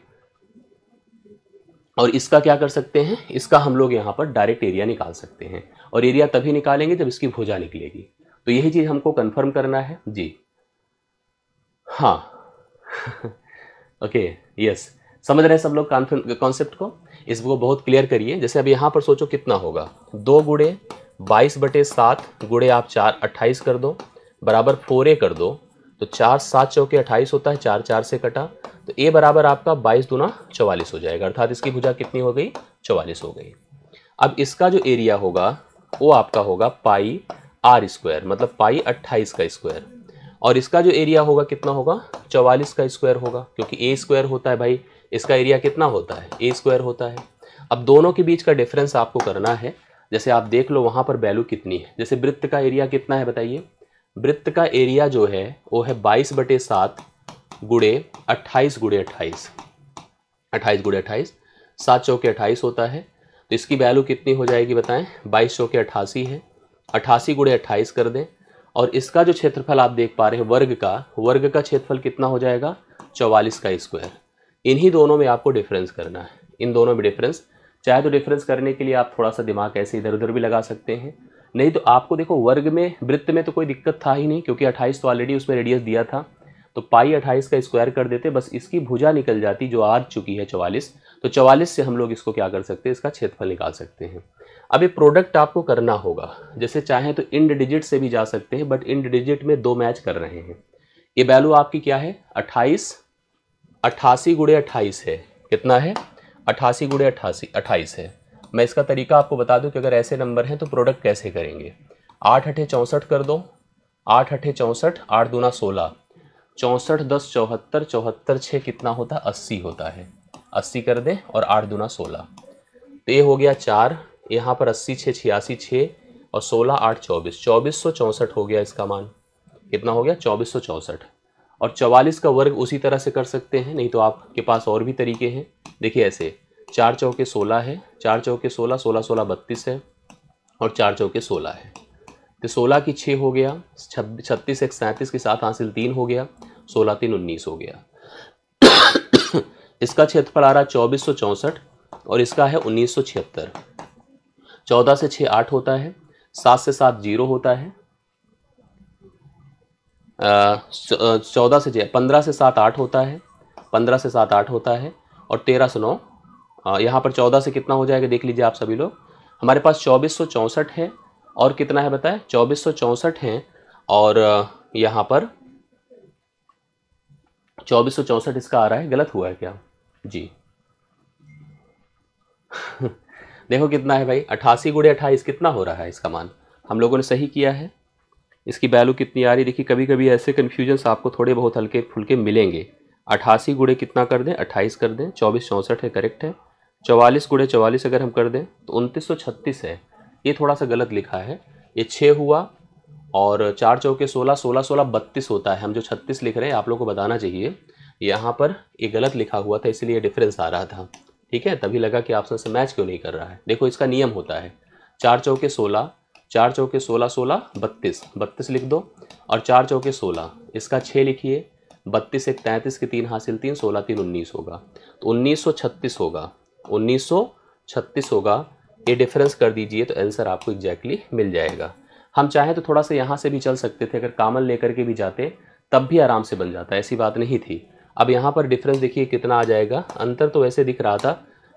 और इसका क्या कर सकते हैं, इसका हम लोग यहाँ पर डायरेक्ट एरिया निकाल सकते हैं। और एरिया तभी निकालेंगे जब इसकी भुजा निकलेगी। तो यही चीज़ हमको कंफर्म करना है जी। हाँ ओके, यस, समझ रहे हैं सब लोग कॉन्सेप्ट को। इसको बहुत क्लियर करिए। जैसे अब यहाँ पर सोचो कितना होगा, 2 गुणे 22/7 गुणे आप 4 28 कर दो बराबर 4a कर दो, तो 4 7 चौके 28 होता है, 4 4 से कटा, तो a बराबर आपका 22 दूना 44 हो जाएगा, अर्थात इसकी भुजा कितनी हो गई, 44 हो गई। अब इसका जो एरिया होगा वो आपका होगा πr², मतलब पाई 28 का स्क्वायर। और इसका जो एरिया होगा कितना होगा, 44 का स्क्वायर होगा, क्योंकि a स्क्वायर होता है भाई, इसका एरिया कितना होता है, a स्क्वायर होता है। अब दोनों के बीच का डिफरेंस आपको करना है। जैसे आप देख लो वहाँ पर वैल्यू कितनी है। जैसे वृत्त का एरिया कितना है बताइए, वृत्त का एरिया जो है वो है 22/7 गुणे 28 गुणे 28, 28 गुणे 28, 7 चौके 28 होता है। तो इसकी वैल्यू कितनी हो जाएगी बताएं, 22 चौके 88 है, 88 गुणे 28 कर दें। और इसका जो क्षेत्रफल आप देख पा रहे हैं वर्ग का क्षेत्रफल कितना हो जाएगा, 44 का स्क्वायर। इन्हीं दोनों में आपको डिफरेंस करना है, इन दोनों में डिफरेंस। चाहे तो डिफरेंस करने के लिए आप थोड़ा सा दिमाग ऐसे इधर उधर भी लगा सकते हैं, नहीं तो आपको देखो वर्ग में, वृत्त में तो कोई दिक्कत था ही नहीं, क्योंकि 28 तो ऑलरेडी उसमें रेडियस दिया था, तो पाई 28 का स्क्वायर कर देते, बस इसकी भुजा निकल जाती जो आ चुकी है 44। तो 44 से हम लोग इसको क्या कर सकते हैं, इसका क्षेत्रफल निकाल सकते हैं। अब ये प्रोडक्ट आपको करना होगा, जैसे चाहें तो इंड डिजिट से भी जा सकते हैं, बट इंड डिजिट में 2 मैच कर रहे हैं। ये वैल्यू आपकी क्या है, 88 गुणे 28 है, कितना है, 88 गुणे 28 है। मैं इसका तरीका आपको बता दूं कि अगर ऐसे नंबर हैं तो प्रोडक्ट कैसे करेंगे। 8 8 64 कर दो, 8 8 64, 8 दूना 16, 64 10 74, 74 6 कितना होता है, 80 होता है, 80 कर दें और 8 दूना 16, तो ये हो गया 4, यहाँ पर 80 6 86 6 और 16 8 24, 2464 हो गया इसका मान, कितना हो गया, 2464। और 44 का वर्ग उसी तरह से कर सकते हैं, नहीं तो आपके पास और भी तरीके हैं। देखिए ऐसे 4 चौके 16 है, 4 चौके 16, 16 16 32 है और 4 चौके 16 है, तो 16 की 6 हो गया, 36 1 37 के साथ हासिल 3 हो गया, 16 3 19 हो गया। इसका क्षेत्रफल आ रहा है 2464 और इसका है 1976। 14 से 6 8 होता है, 7 से 7 0 होता है, 14 से 15 से 7 8 होता है, 15 से 7 8 होता है और 13 से 9, यहाँ पर 14 से कितना हो जाएगा देख लीजिए आप सभी लोग। हमारे पास 2464 है और कितना है बताएं, 2464 है और यहाँ पर 2464 इसका आ रहा है, गलत हुआ है क्या जी? देखो कितना है भाई, 88 गुणे 28 कितना हो रहा है इसका मान, हम लोगों ने सही किया है। इसकी वैल्यू कितनी आ रही, देखिए कभी कभी ऐसे कन्फ्यूजन्स आपको थोड़े बहुत हल्के फुल्के मिलेंगे। 88 गुणे कितना कर दें, 28 कर दें, 2464 है, करेक्ट है। 44 गुणे 44 अगर हम कर दें तो 2936 है, ये थोड़ा सा गलत लिखा है, ये 6 हुआ और 4 चौके 16, 16 16 32 होता है, हम जो 36 लिख रहे हैं आप लोगों को बताना चाहिए, यहाँ पर ये गलत लिखा हुआ था इसलिए डिफरेंस आ रहा था, ठीक है, तभी लगा कि ऑप्शन से मैच क्यों नहीं कर रहा है। देखो इसका नियम होता है 4 चौके 16, 4 चौके 16 16 32, 32 लिख दो और 4 चौके 16, इसका 6 लिखिए, 32 एक 33 के 3 हासिल 3, 16 3 19 होगा, तो 1936 होगा, 1936 होगा, ये डिफरेंस कर दीजिए तो आंसर आपको एग्जैक्टली मिल जाएगा। हम चाहें तो थोड़ा सा यहाँ से भी चल सकते थे, अगर कॉमन लेकर के भी जाते तब भी आराम से बन जाता, ऐसी बात नहीं थी। अब यहाँ पर डिफरेंस देखिए कितना आ जाएगा, अंतर तो वैसे दिख रहा था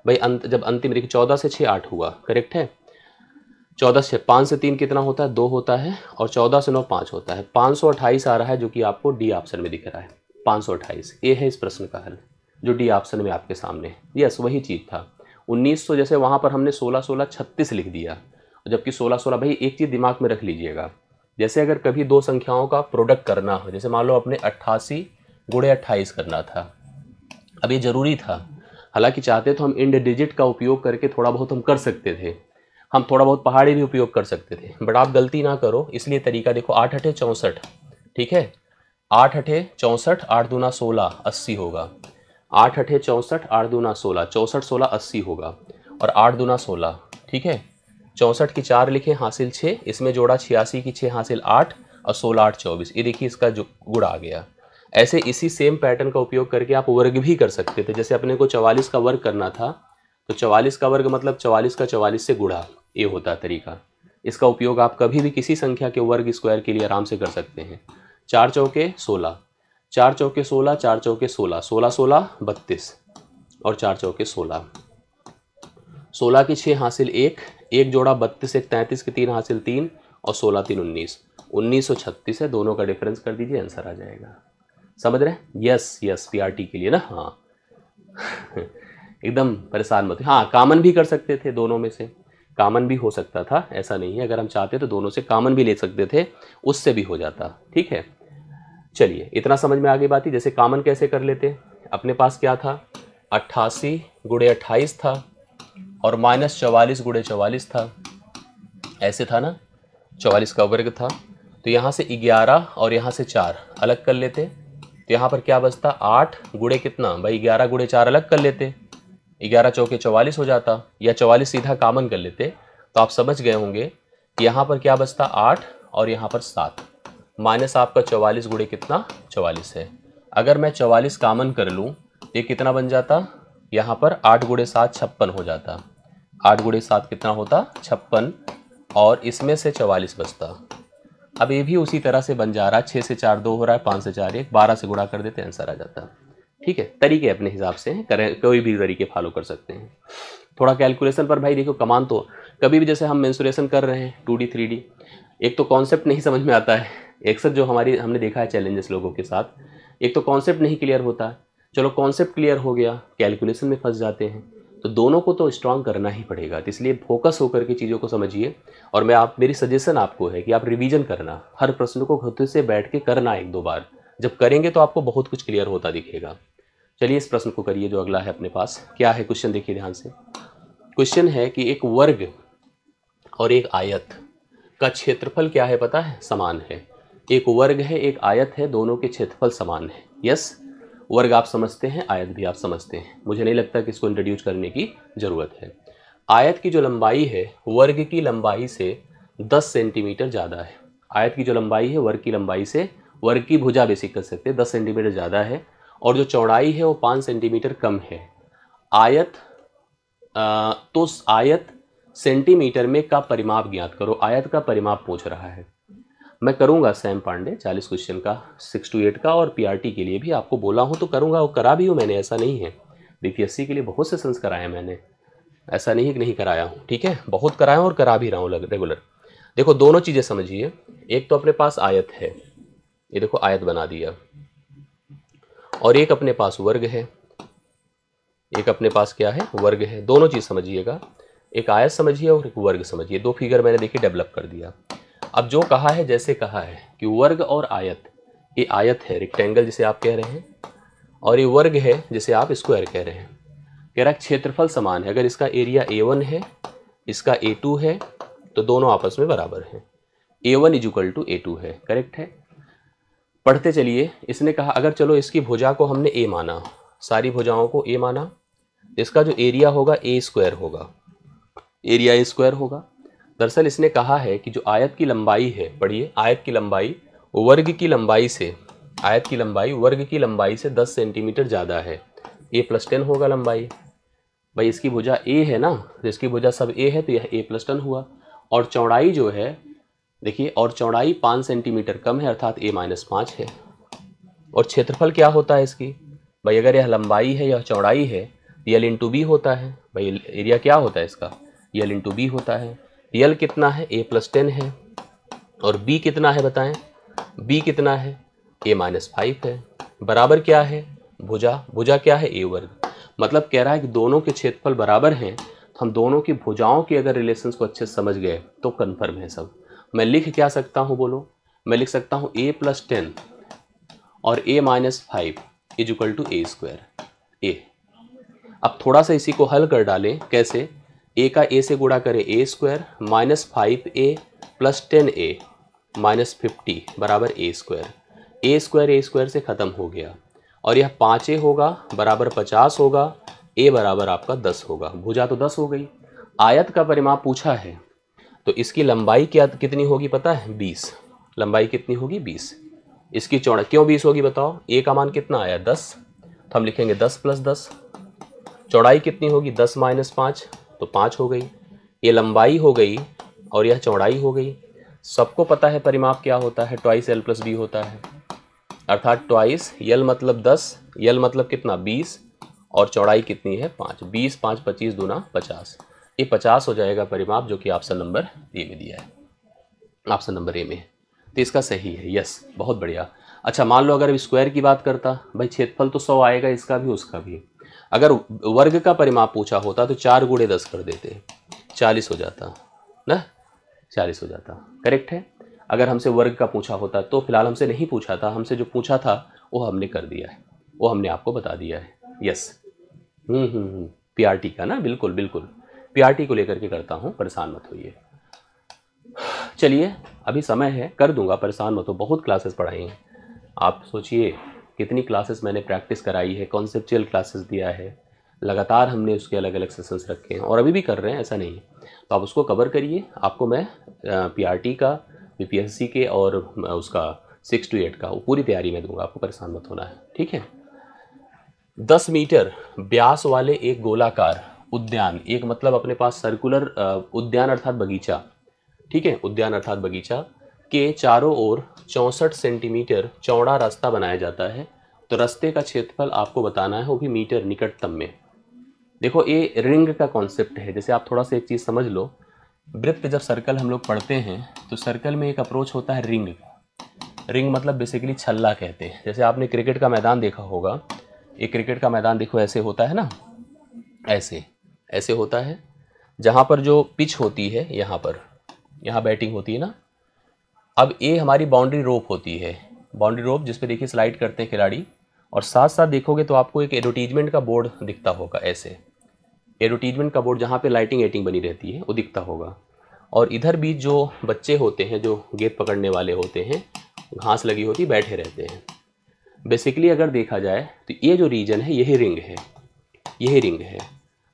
भाई, जब अंतिम देखिए 14 से 6 8 हुआ, करेक्ट है, 14 से 5 से 3 कितना होता है, 2 होता है, और 14 से 9 5 होता है, 528 आ रहा है जो कि आपको डी ऑप्शन में दिख रहा है, 528 ये है इस प्रश्न का हल जो डी ऑप्शन में आपके सामने है। यस वही चीज़ था। 1900 जैसे वहाँ पर हमने 16 16 36 लिख दिया, जबकि 16 16 भाई एक चीज़ दिमाग में रख लीजिएगा, जैसे अगर कभी दो संख्याओं का प्रोडक्ट करना हो, जैसे मान लो अपने 88 गुणे 28 करना था, अब ये ज़रूरी था, हालांकि चाहते तो हम इंड डिजिट का उपयोग करके थोड़ा बहुत हम कर सकते थे, हम थोड़ा बहुत पहाड़ी भी उपयोग कर सकते थे, बट आप गलती ना करो, इसलिए तरीका देखो 8 अठे 64, ठीक है, 8 अठे 64, 8 दूना 16 80 होगा, 8 अठे 64, 8 दूना 16, 64 16 80 होगा, और 8 दूना 16, ठीक है, 64 की 4 लिखे हासिल 6, इसमें जोड़ा 86 की 6 हासिल 8, और 16 8 24, ये देखिए इसका जो गुण आ गया। ऐसे इसी सेम पैटर्न का उपयोग करके आप वर्ग भी कर सकते थे, जैसे अपने को 44 का वर्ग करना था तो 44 का वर्ग मतलब 44 का 44 से गुणा, ये होता है तरीका। इसका उपयोग आप कभी भी किसी संख्या के वर्ग स्क्वायर के लिए आराम से कर सकते हैं। 4 चौके 16, 4 चौके 16, 4 चौके 16, 16 16 32, और 4 चौके 16, 16 की 6 हासिल 1, एक जोड़ा 32 एक 33 के 3 हासिल 3, और 16 3 19, 1936 है, दोनों का डिफरेंस कर दीजिए आंसर आ जाएगा। समझ रहे हैं? यस यस पीआरटी के लिए ना, हाँ एकदम परेशान मत, हाँ कॉमन भी कर सकते थे, दोनों में से कॉमन भी हो सकता था, ऐसा नहीं है, अगर हम चाहते तो दोनों से कॉमन भी ले सकते थे, उससे भी हो जाता, ठीक है। चलिए इतना समझ में आ गई बात ही, जैसे कॉमन कैसे कर लेते, अपने पास क्या था 88 गुणे 28 था और माइनस 44 गुणे 44 था, ऐसे था ना, 44 का वर्ग था, तो यहाँ से 11 और यहाँ से 4 अलग कर लेते, तो यहाँ पर क्या बचता 8 गुणे कितना भाई, 11 गुणे 4 अलग कर लेते, 11 चौके 44 हो जाता, या 44 सीधा कॉमन कर लेते, तो आप समझ गए होंगे कि यहाँ पर क्या बचता 8 और यहाँ पर 7, माइनस आपका 44 गुणे कितना 44 है। अगर मैं 44 कॉमन कर लूँ ये कितना बन जाता, यहाँ पर 8 गुणे 7 56 हो जाता, 8 गुणे 7 कितना होता 56, और इसमें से 44 बचता। अब ये भी उसी तरह से बन जा रहा है, 6 से 4 2 हो रहा है, 5 से 4 1, 12 से गुणा कर देते आंसर आ जाता, ठीक है। तरीके अपने हिसाब से करें, कोई भी तरीके फॉलो कर सकते हैं। थोड़ा कैलकुलेशन पर भाई देखो, कमान तो कभी भी जैसे हम मेंसुरेशन कर रहे हैं 2D 3D, एक तो कॉन्सेप्ट नहीं समझ में आता है, अक्सर जो हमने देखा है चैलेंजेस लोगों के साथ, एक तो कॉन्सेप्ट नहीं क्लियर होता है, चलो कॉन्सेप्ट क्लियर हो गया, कैलकुलेशन में फंस जाते हैं, तो दोनों को तो स्ट्रांग करना ही पड़ेगा, तो इसलिए फोकस होकर के चीज़ों को समझिए। और मेरी सजेशन आपको है कि आप रिवीजन करना, हर प्रश्न को खुद से बैठ के करना 1-2 बार, जब करेंगे तो आपको बहुत कुछ क्लियर होता दिखेगा। चलिए इस प्रश्न को करिए जो अगला है अपने पास, क्या है क्वेश्चन देखिए ध्यान से। क्वेश्चन है कि एक वर्ग और एक आयत का क्षेत्रफल क्या है पता है, समान है। एक वर्ग है एक आयत है, दोनों के क्षेत्रफल समान है। यस, वर्ग आप समझते हैं, आयत भी आप समझते हैं, मुझे नहीं लगता कि इसको इंट्रोड्यूस करने की ज़रूरत है। आयत की जो लंबाई है वर्ग की लंबाई से 10 सेंटीमीटर ज़्यादा है। आयत की जो लंबाई है वर्ग की लंबाई से, वर्ग की भुजा बेसिक कर सकते हैं, 10 सेंटीमीटर ज़्यादा है, और जो चौड़ाई है वो 5 सेंटीमीटर कम है। आयत तो आयत सेंटीमीटर में का परिमाप ज्ञात करो, आयत का परिमाप पूछ रहा है। मैं करूंगा सैम पांडे 40 क्वेश्चन का 6 to 8 का, और पीआरटी के लिए भी आपको बोला हूं तो करूंगा, और करा भी हूं मैंने, ऐसा नहीं है। बीपीएससी के लिए बहुत से सेंस कराए मैंने, ऐसा नहीं कि नहीं कराया हूं, ठीक है, बहुत कराया और करा भी रहा हूं रेगुलर। देखो दोनों चीज़ें समझिए, एक तो अपने पास आयत है, ये देखो आयत बना दिया, और एक अपने पास वर्ग है, एक अपने पास क्या है, वर्ग है। दोनों चीज़ समझिएगा, एक आयत समझिए और एक वर्ग समझिए। दो फिगर मैंने देखिए डेवलप कर दिया। अब जो कहा है, जैसे कहा है कि वर्ग और आयत, ये आयत है रेक्टेंगल जिसे आप कह रहे हैं, और ये वर्ग है जिसे आप स्क्वायर कह रहे हैं। कह रहा है क्षेत्रफल समान है। अगर इसका एरिया A1 है, इसका A2 है, तो दोनों आपस में बराबर हैं। A1 = A2 है, करेक्ट है। पढ़ते चलिए। इसने कहा अगर चलो इसकी भुजा को हमने A माना, सारी भुजाओं को A माना, इसका जो एरिया होगा A² होगा, एरिया A² होगा। दरअसल इसने कहा है कि जो आयत की लंबाई है, पढ़िए, आयत की लंबाई वर्ग की लंबाई से, आयत की लंबाई वर्ग की लंबाई से 10 सेंटीमीटर ज़्यादा है। A+10 होगा लंबाई। भाई इसकी भुजा A है ना, तो इसकी भुजा सब A है, तो यह A+10 हुआ। और चौड़ाई जो है देखिए, और चौड़ाई 5 सेंटीमीटर कम है, अर्थात A-5 है। और क्षेत्रफल क्या होता है इसकी, भाई अगर यह लंबाई है, यह चौड़ाई है, L × B होता है। भाई एरिया क्या होता है इसका, L × B होता है। L कितना है, A+10 है, और B कितना है बताएं, B कितना है, A-5 है। बराबर क्या है, भुजा, भुजा क्या है, A²। मतलब कह रहा है कि दोनों के क्षेत्रफल बराबर हैं, तो हम दोनों की भुजाओं के अगर रिलेशंस को अच्छे से समझ गए तो कन्फर्म है सब। मैं लिख क्या सकता हूँ, बोलो। मैं लिख सकता हूँ A+10 और A-5 = A²। A। अब थोड़ा सा इसी को हल कर डालें, कैसे, A का A से गुणा करें A² -5A + 10A -50 बराबर A²। A² से ख़त्म हो गया, और यह 5A होगा बराबर 50 होगा, A बराबर आपका 10 होगा। भुजा तो 10 हो गई। आयत का परिमाप पूछा है, तो इसकी लंबाई क्या कितनी होगी पता है, 20। लंबाई कितनी होगी, 20। इसकी चौड़ाई क्यों 20 होगी बताओ, A का मान कितना आया, 10, तो हम लिखेंगे 10 + 10। चौड़ाई कितनी होगी, 10 - 5, तो 5 हो गई। ये लंबाई हो गई और यह चौड़ाई हो गई। सबको पता है परिमाप क्या होता है, 2L + B होता है, अर्थात 2 L मतलब 10, L मतलब कितना, 20, और चौड़ाई कितनी है, 5। 20 5 25 दूना 50। ये 50 हो जाएगा परिमाप, जो कि ऑप्शन नंबर ए में दिया है, ऑप्शन नंबर ए में। तो इसका सही है, यस, बहुत बढ़िया। अच्छा मान लो अगर स्क्वायर की बात करता, भाई क्षेत्रफल तो 100 आएगा, इसका भी उसका भी। अगर वर्ग का परिमाप पूछा होता तो 4 × 10 कर देते, 40 हो जाता ना, 40 हो जाता, करेक्ट है। अगर हमसे वर्ग का पूछा होता, तो फिलहाल हमसे नहीं पूछा था, हमसे जो पूछा था वो हमने कर दिया है, वो हमने आपको बता दिया है, यस। PRT का ना, बिल्कुल बिल्कुल, PRT को लेकर के करता हूँ, परेशान मत होइए। चलिए अभी समय है, कर दूंगा, परेशान मत हो। बहुत क्लासेस पढ़ाई हैं, आप सोचिए कितनी क्लासेस मैंने प्रैक्टिस कराई है, कॉन्सेप्चुअल क्लासेस दिया है, लगातार हमने उसके अलग अलग सेशंस रखे हैं, और अभी भी कर रहे हैं, ऐसा नहीं है। तो आप उसको कवर करिए। आपको मैं PRT का, BPSC के और उसका 6 to 8 का वो पूरी तैयारी में दूंगा, आपको परेशान मत होना है, ठीक है। 10 मीटर व्यास वाले एक गोलाकार उद्यान, एक मतलब अपने पास सर्कुलर उद्यान अर्थात बगीचा, ठीक है, उद्यान अर्थात बगीचा के चारों ओर 64 सेंटीमीटर चौड़ा रास्ता बनाया जाता है। तो रास्ते का क्षेत्रफल आपको बताना है, वो भी मीटर निकटतम में। देखो ये रिंग का कॉन्सेप्ट है। जैसे आप थोड़ा सा एक चीज़ समझ लो, वृत्त जब सर्कल हम लोग पढ़ते हैं तो सर्कल में एक अप्रोच होता है रिंग का। रिंग मतलब बेसिकली छल्ला कहते हैं। जैसे आपने क्रिकेट का मैदान देखा होगा, एक क्रिकेट का मैदान देखो ऐसे होता है ना, ऐसे ऐसे होता है, जहाँ पर जो पिच होती है, यहाँ पर, यहाँ बैटिंग होती है ना। अब ये हमारी बाउंड्री रोप होती है, बाउंड्री रोप जिस पे देखिए स्लाइड करते हैं खिलाड़ी, और साथ साथ देखोगे तो आपको एक एडवर्टीजमेंट का बोर्ड दिखता होगा, ऐसे एडवर्टीजमेंट का बोर्ड जहाँ पे लाइटिंग एटिंग बनी रहती है वो दिखता होगा। और इधर भी जो बच्चे होते हैं, जो गेंद पकड़ने वाले होते हैं, घास लगी होती, बैठे रहते हैं। बेसिकली अगर देखा जाए तो ये जो रीजन है यही रिंग है, यही रिंग है।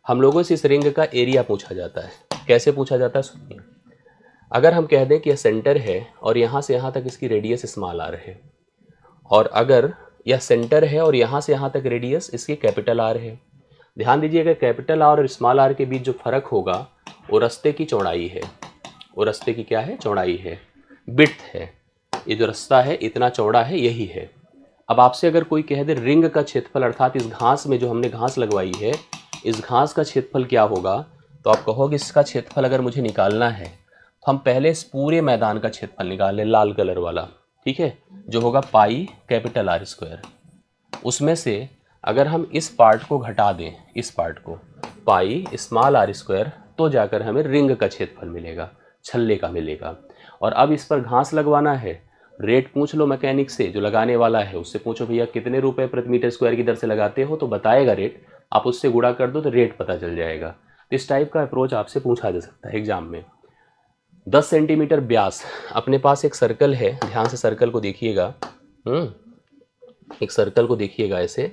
हम लोगों से इस रिंग का एरिया पूछा जाता है। कैसे पूछा जाता है सुनिए। अगर हम कह दें कि यह सेंटर है और यहाँ से यहाँ तक इसकी रेडियस स्मॉल आर है, और अगर यह सेंटर है और यहाँ से यहाँ तक रेडियस इसकी कैपिटल आर है। ध्यान दीजिएगा, कैपिटल आर और स्मॉल आर के बीच जो फर्क होगा वो रास्ते की चौड़ाई है, वो रास्ते की क्या है, चौड़ाई है, विड्थ है। ये जो रास्ता है इतना चौड़ा है, यही है। अब आपसे अगर कोई कह दे रिंग का क्षेत्रफल, अर्थात इस घास में जो हमने घास लगवाई है, इस घास का क्षेत्रफल क्या होगा, तो आप कहोगे इसका क्षेत्रफल अगर मुझे निकालना है तो हम पहले इस पूरे मैदान का क्षेत्रफल निकाल लें, लाल कलर वाला, ठीक है, जो होगा पाई कैपिटल R²। उसमें से अगर हम इस पार्ट को घटा दें, इस पार्ट को, पाई स्मॉल आर स्क्वायर, तो जाकर हमें रिंग का क्षेत्रफल मिलेगा, छल्ले का मिलेगा। और अब इस पर घास लगवाना है, रेट पूछ लो मैकेनिक से, जो लगाने वाला है उससे पूछो भैया कितने रुपए प्रति मीटर स्क्वायर की दर से लगाते हो, तो बताएगा रेट, आप उससे गुणा कर दो तो रेट पता चल जाएगा। तो इस टाइप का अप्रोच आपसे पूछा जा सकता है एग्जाम में। 10 सेंटीमीटर व्यास, अपने पास एक सर्कल है, ध्यान से सर्कल को देखिएगा, एक सर्कल को देखिएगा, ऐसे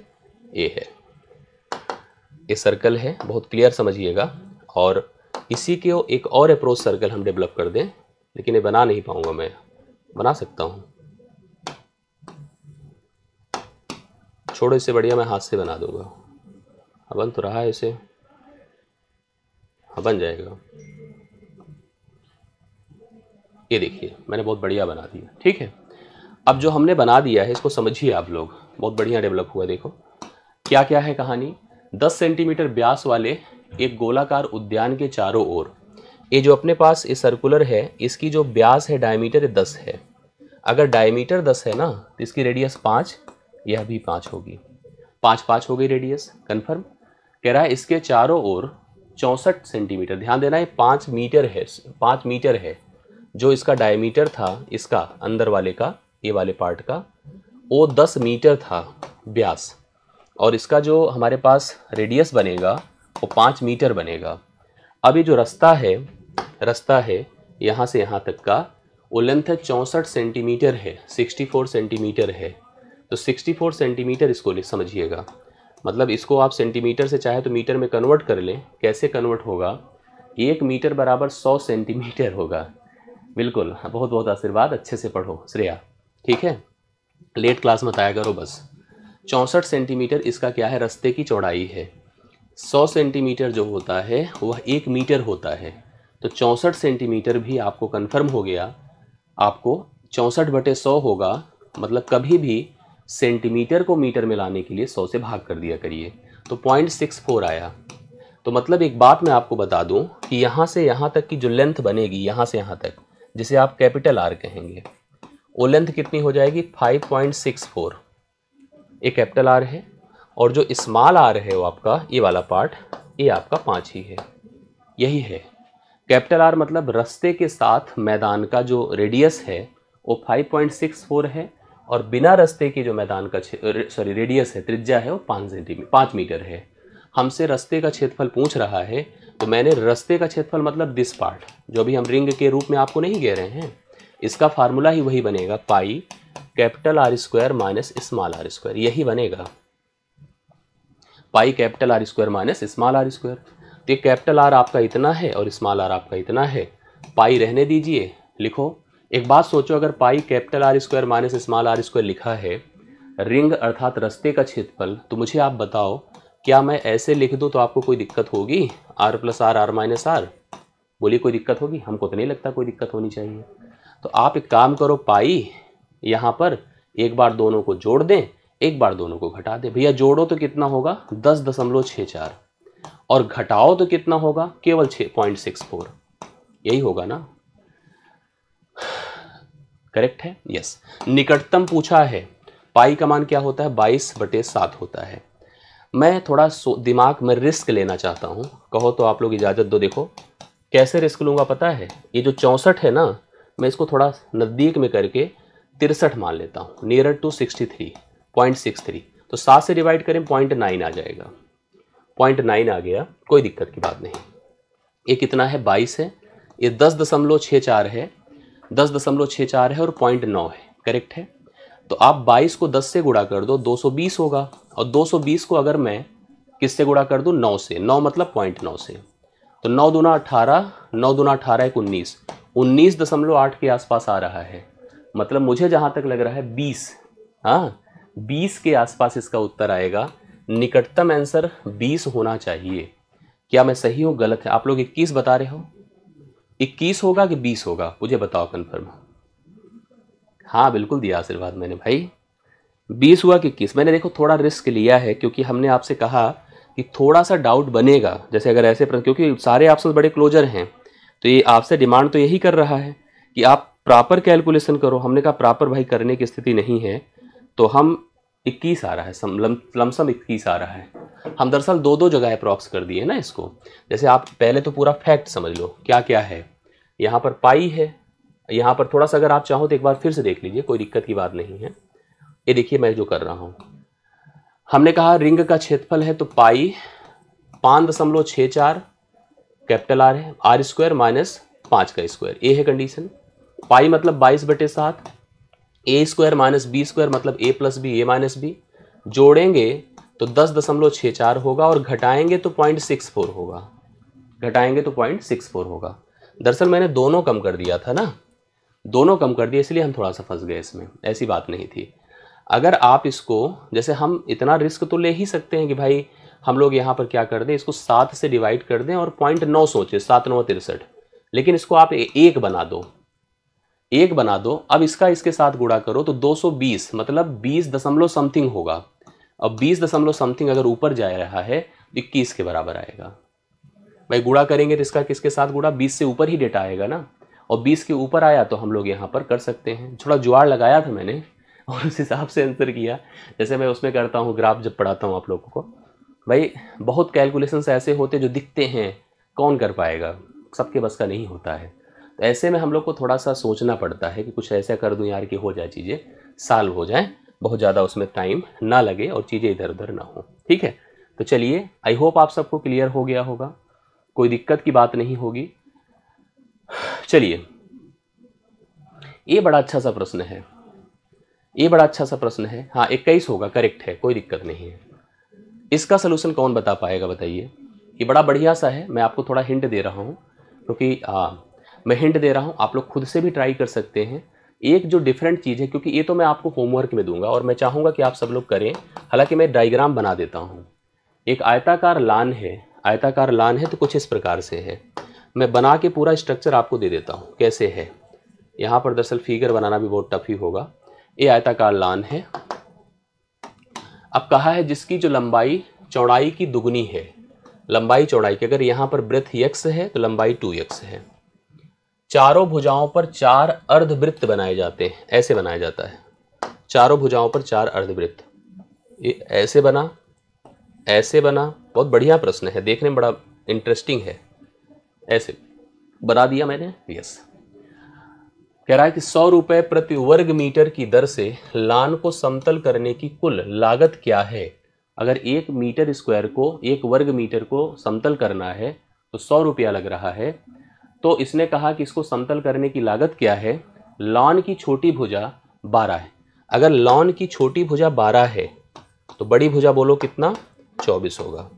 ए है, ये सर्कल है, बहुत क्लियर समझिएगा। और इसी के एक और अप्रोच सर्कल हम डेवलप कर दें, लेकिन ये बना नहीं पाऊंगा, मैं बना सकता हूँ, छोड़ो, इससे बढ़िया मैं हाथ से बना दूंगा। हाँ बन तो रहा है इसे, हाँ बन जाएगा। ये देखिए मैंने बहुत बढ़िया बना दिया, ठीक है। अब जो हमने बना दिया है इसको समझिए आप लोग, बहुत बढ़िया डेवलप हुआ। देखो क्या क्या है कहानी। 10 सेंटीमीटर व्यास वाले एक गोलाकार उद्यान के चारों ओर, ये जो अपने पास ये सर्कुलर है, इसकी जो व्यास है डायमीटर 10 है। अगर डायमीटर 10 है ना तो इसकी रेडियस 5, यह भी 5 होगी, 5 हो गई रेडियस, कन्फर्म। कह रहा है इसके चारों ओर 64 सेंटीमीटर, ध्यान देना है 5 मीटर है, 5 मीटर है। जो इसका डायमीटर था, इसका अंदर वाले का, ये वाले पार्ट का, वो 10 मीटर था व्यास, और इसका जो हमारे पास रेडियस बनेगा वो 5 मीटर बनेगा। अब ये जो रास्ता है यहाँ से यहाँ तक का, वो लेंथ है 64 सेंटीमीटर है, 64 सेंटीमीटर है। तो 64 सेंटीमीटर इसको समझिएगा, मतलब इसको आप सेंटीमीटर से चाहे तो मीटर में कन्वर्ट कर लें। कैसे कन्वर्ट होगा, 1 मीटर बराबर 100 सेंटीमीटर होगा। बिल्कुल, बहुत बहुत आशीर्वाद, अच्छे से पढ़ो श्रेया, ठीक है, लेट क्लास मत आया करो बस। 64 सेंटीमीटर इसका क्या है, रास्ते की चौड़ाई है। 100 सेंटीमीटर जो होता है वह 1 मीटर होता है, तो 64 सेंटीमीटर भी आपको कन्फर्म हो गया। आपको 64/100 होगा, मतलब कभी भी सेंटीमीटर को मीटर में लाने के लिए 100 से भाग कर दिया करिए, तो 0.64 आया। तो मतलब एक बात मैं आपको बता दूं कि यहाँ से यहाँ तक की जो लेंथ बनेगी, यहाँ से यहाँ तक, जिसे आप कैपिटल आर कहेंगे, वो लेंथ कितनी हो जाएगी, 5.64। एक कैपिटल आर है, और जो स्मॉल आर है वो आपका ये वाला पार्ट, ये आपका 5 ही है। यही है कैपिटल आर, मतलब रास्ते के साथ मैदान का जो रेडियस है वो 5.64 है, और बिना रास्ते के जो मैदान का रेडियस है, त्रिज्या है, वो 5 मीटर है। हमसे रास्ते का क्षेत्रफल पूछ रहा है, तो मैंने रास्ते का क्षेत्रफल मतलब दिस पार्ट, जो भी हम रिंग के रूप में आपको नहीं कह रहे हैं, इसका फार्मूला ही वही बनेगा, pi capital r square minus small r square, यही बनेगा, pi capital r square minus small r square. तो ये कैपिटल आर आपका इतना है और स्मॉल आर आपका इतना है, पाई रहने दीजिए, लिखो। एक बात सोचो, अगर pi capital r square minus small r square लिखा है, रिंग अर्थात रास्ते का क्षेत्रफल, तो मुझे आप बताओ क्या मैं ऐसे लिख दूं तो आपको कोई दिक्कत होगी, r plus r, r minus r, बोलिए कोई दिक्कत होगी? हमको तो नहीं लगता कोई दिक्कत होनी चाहिए। तो आप एक काम करो, पाई यहाँ पर एक बार दोनों को जोड़ दें, एक बार दोनों को घटा दें। भैया जोड़ो तो कितना होगा, 10.64, और घटाओ तो कितना होगा, केवल 6.64, यही होगा ना, करेक्ट है, यस। निकटतम पूछा है, पाई का मान क्या होता है, 22/7 होता है। मैं थोड़ा दिमाग में रिस्क लेना चाहता हूँ, कहो तो आप लोग इजाज़त दो। देखो कैसे रिस्क लूँगा पता है, ये जो 64 है ना, मैं इसको थोड़ा नज़दीक में करके 63 मान लेता हूँ, नियरर टू 63.63। तो 7 से डिवाइड करें 0.9 आ जाएगा, 0.9 आ गया, कोई दिक्कत की बात नहीं। ये कितना है, 22 है, ये 10.64 है, 10.64 है और 0.9 है, करेक्ट है। तो आप 22 को 10 से गुणा कर दो, 220 होगा, और 220 को अगर मैं किससे गुणा कर दूं, 9 से, 9 मतलब 0.9 से, तो 9 दूना 18, 9 दूना 18 = 19, 19.8 के आसपास आ रहा है। मतलब मुझे जहां तक लग रहा है 20, हाँ 20 के आसपास इसका उत्तर आएगा। निकटतम आंसर 20 होना चाहिए। क्या मैं सही हूँ, गलत है? आप लोग 21 बता रहे हो, 21 होगा कि 20 होगा, मुझे बताओ कन्फर्म। हाँ बिल्कुल दिया आशीर्वाद मैंने भाई, 20 हुआ कि 21? मैंने देखो थोड़ा रिस्क लिया है, क्योंकि हमने आपसे कहा कि थोड़ा सा डाउट बनेगा, जैसे अगर ऐसे क्योंकि सारे ऑप्शन बड़े क्लोजर हैं, तो ये आपसे डिमांड तो यही कर रहा है कि आप प्रॉपर कैलकुलेशन करो। हमने कहा प्रॉपर भाई करने की स्थिति नहीं है, तो हम 21 आ रहा है, लमसम 21 आ रहा है। हम दरअसल दो दो जगह अप्रॉक्स कर दिए ना इसको। जैसे आप पहले तो पूरा फैक्ट समझ लो क्या क्या है। यहाँ पर पाई है, यहाँ पर थोड़ा सा अगर आप चाहो तो एक बार फिर से देख लीजिए, कोई दिक्कत की बात नहीं है। ये देखिए मैं जो कर रहा हूँ, हमने कहा रिंग का क्षेत्रफल है तो पाई 5.64 कैपिटल आर है, आर स्क्वायर माइनस 5 का स्क्वायर, ए है कंडीशन। पाई मतलब 22/7, ए स्क्वायर माइनस बी स्क्वायर मतलब ए प्लस बी, ए माइनस बी। जोड़ेंगे तो 10.64 होगा और घटाएंगे तो 0.64 होगा, घटाएंगे तो 0.64 होगा। दरअसल मैंने दोनों कम कर दिया था ना, दोनों कम कर दिया, इसलिए हम थोड़ा सा फंस गए इसमें, ऐसी बात नहीं थी। अगर आप इसको, जैसे हम इतना रिस्क तो ले ही सकते हैं कि भाई हम लोग यहाँ पर क्या कर दें, इसको 7 से डिवाइड कर दें और 0.9 सोचे, 7 9 63, लेकिन इसको आप एक बना दो, एक बना दो। अब इसका इसके साथ गुणा करो तो 220 मतलब 20 दशमलव समथिंग होगा। अब 20 दशमलव समथिंग अगर ऊपर जा रहा है 21 के बराबर आएगा। भाई गुणा करेंगे तो इसका किसके साथ गुणा, 20 से ऊपर ही डेटा आएगा ना, और 20 के ऊपर आया तो हम लोग यहाँ पर कर सकते हैं। थोड़ा जुगाड़ लगाया था मैंने और उस हिसाब से आंसर किया, जैसे मैं उसमें करता हूँ ग्राफ जब पढ़ाता हूँ आप लोगों को। भाई बहुत कैलकुलेशंस ऐसे होते जो दिखते हैं, कौन कर पाएगा, सबके बस का नहीं होता है। तो ऐसे में हम लोग को थोड़ा सा सोचना पड़ता है कि कुछ ऐसा कर दूं यार कि हो जाए, चीज़ें सॉल्व हो जाए, बहुत ज़्यादा उसमें टाइम ना लगे और चीज़ें इधर उधर ना हो। ठीक है, तो चलिए आई होप आप सबको क्लियर हो गया होगा, कोई दिक्कत की बात नहीं होगी। चलिए ये बड़ा अच्छा सा प्रश्न है, ये बड़ा अच्छा सा प्रश्न है। हाँ 21 होगा, करेक्ट है, कोई दिक्कत नहीं है। इसका सलूशन कौन बता पाएगा बताइए। ये बड़ा बढ़िया सा है, मैं आपको थोड़ा हिंट दे रहा हूँ, क्योंकि मैं हिंट दे रहा हूँ, आप लोग खुद से भी ट्राई कर सकते हैं। एक जो डिफरेंट चीज़ है, क्योंकि ये तो मैं आपको होमवर्क में दूंगा और मैं चाहूँगा कि आप सब लोग करें, हालांकि मैं डायग्राम बना देता हूँ। एक आयताकार लान है, आयताकार लान है तो कुछ इस प्रकार से है, मैं बना के पूरा स्ट्रक्चर आपको दे देता हूँ कैसे है। यहाँ पर दरअसल फिगर बनाना भी बहुत टफ ही होगा। ये आयताकार लान है, अब कहा है जिसकी जो लंबाई चौड़ाई की दुगनी है, लंबाई चौड़ाई की, अगर यहाँ पर वृत्त x है तो लंबाई 2x है। चारों भुजाओं पर 4 अर्धवृत्त बनाए जाते हैं, ऐसे बनाया जाता है, चारों भुजाओं पर 4 अर्धवृत्त। ये ऐसे बना, ऐसे बना, बहुत बढ़िया प्रश्न है, देखने में बड़ा इंटरेस्टिंग है। ऐसे बना दिया मैंने, यस। कह रहा है कि 100 रुपये प्रति वर्ग मीटर की दर से लान को समतल करने की कुल लागत क्या है। अगर 1 मीटर स्क्वायर को, 1 वर्ग मीटर को समतल करना है तो 100 रुपया लग रहा है। तो इसने कहा कि इसको समतल करने की लागत क्या है। लॉन की छोटी भुजा 12 है, अगर लॉन की छोटी भुजा 12 है तो बड़ी भुजा बोलो कितना, 24 होगा।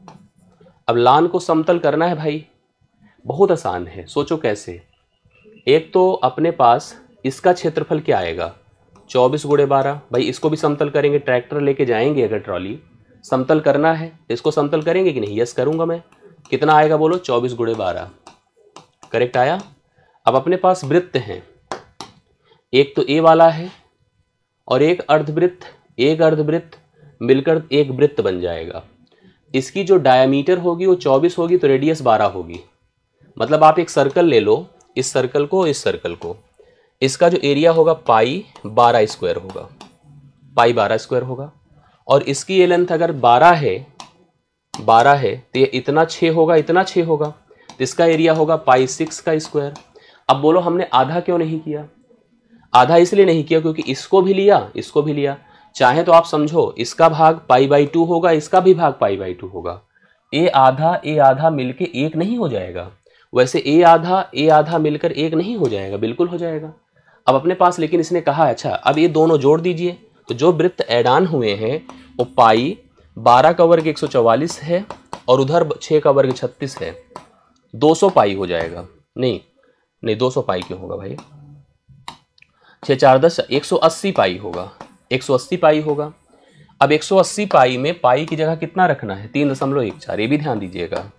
अब लान को समतल करना है भाई, बहुत आसान है, सोचो कैसे। एक तो अपने पास इसका क्षेत्रफल क्या आएगा, 24 × 12। भाई इसको भी समतल करेंगे, ट्रैक्टर लेके जाएंगे, अगर ट्रॉली समतल करना है इसको समतल करेंगे कि नहीं, यस करूंगा मैं। कितना आएगा बोलो, 24 × 12, करेक्ट आया। अब अपने पास वृत्त हैं, एक तो ए वाला है और एक अर्धवृत्त, एक अर्धवृत्त मिलकर एक वृत्त बन जाएगा। इसकी जो डायमीटर होगी वो 24 होगी तो रेडियस 12 होगी। मतलब आप एक सर्कल ले लो, इस सर्कल को, इस सर्कल को, इसका जो एरिया होगा पाई 12 स्क्वायर होगा, पाई 12 स्क्वायर होगा। और इसकी ये लेंथ अगर 12 है, 12 है तो ये इतना 6 होगा, इतना 6 होगा, तो इसका एरिया होगा पाई 6 का स्क्वायर। अब बोलो हमने आधा क्यों नहीं किया, आधा इसलिए नहीं किया क्योंकि इसको भी लिया, इसको भी लिया। चाहे तो आप समझो इसका भाग पाई/2 होगा, इसका भी भाग पाई/2 होगा। ए आधा मिलके एक नहीं हो जाएगा, वैसे ए आधा मिलकर एक नहीं हो जाएगा, बिल्कुल हो जाएगा। अब अपने पास लेकिन इसने कहा अच्छा अब ये दोनों जोड़ दीजिए, तो जो वृत्त ऐड ऑन हुए हैं वो पाई 12 का वर्ग 144 है और उधर 6 का वर्ग 36 है, 200 पाई हो जाएगा। नहीं 200 पाई क्यों होगा भाई, 6 4 10 180 पाई होगा, 180 पाई होगा। अब 180 पाई में पाई की जगह कितना रखना है, 3.14, ये भी ध्यान दीजिएगा,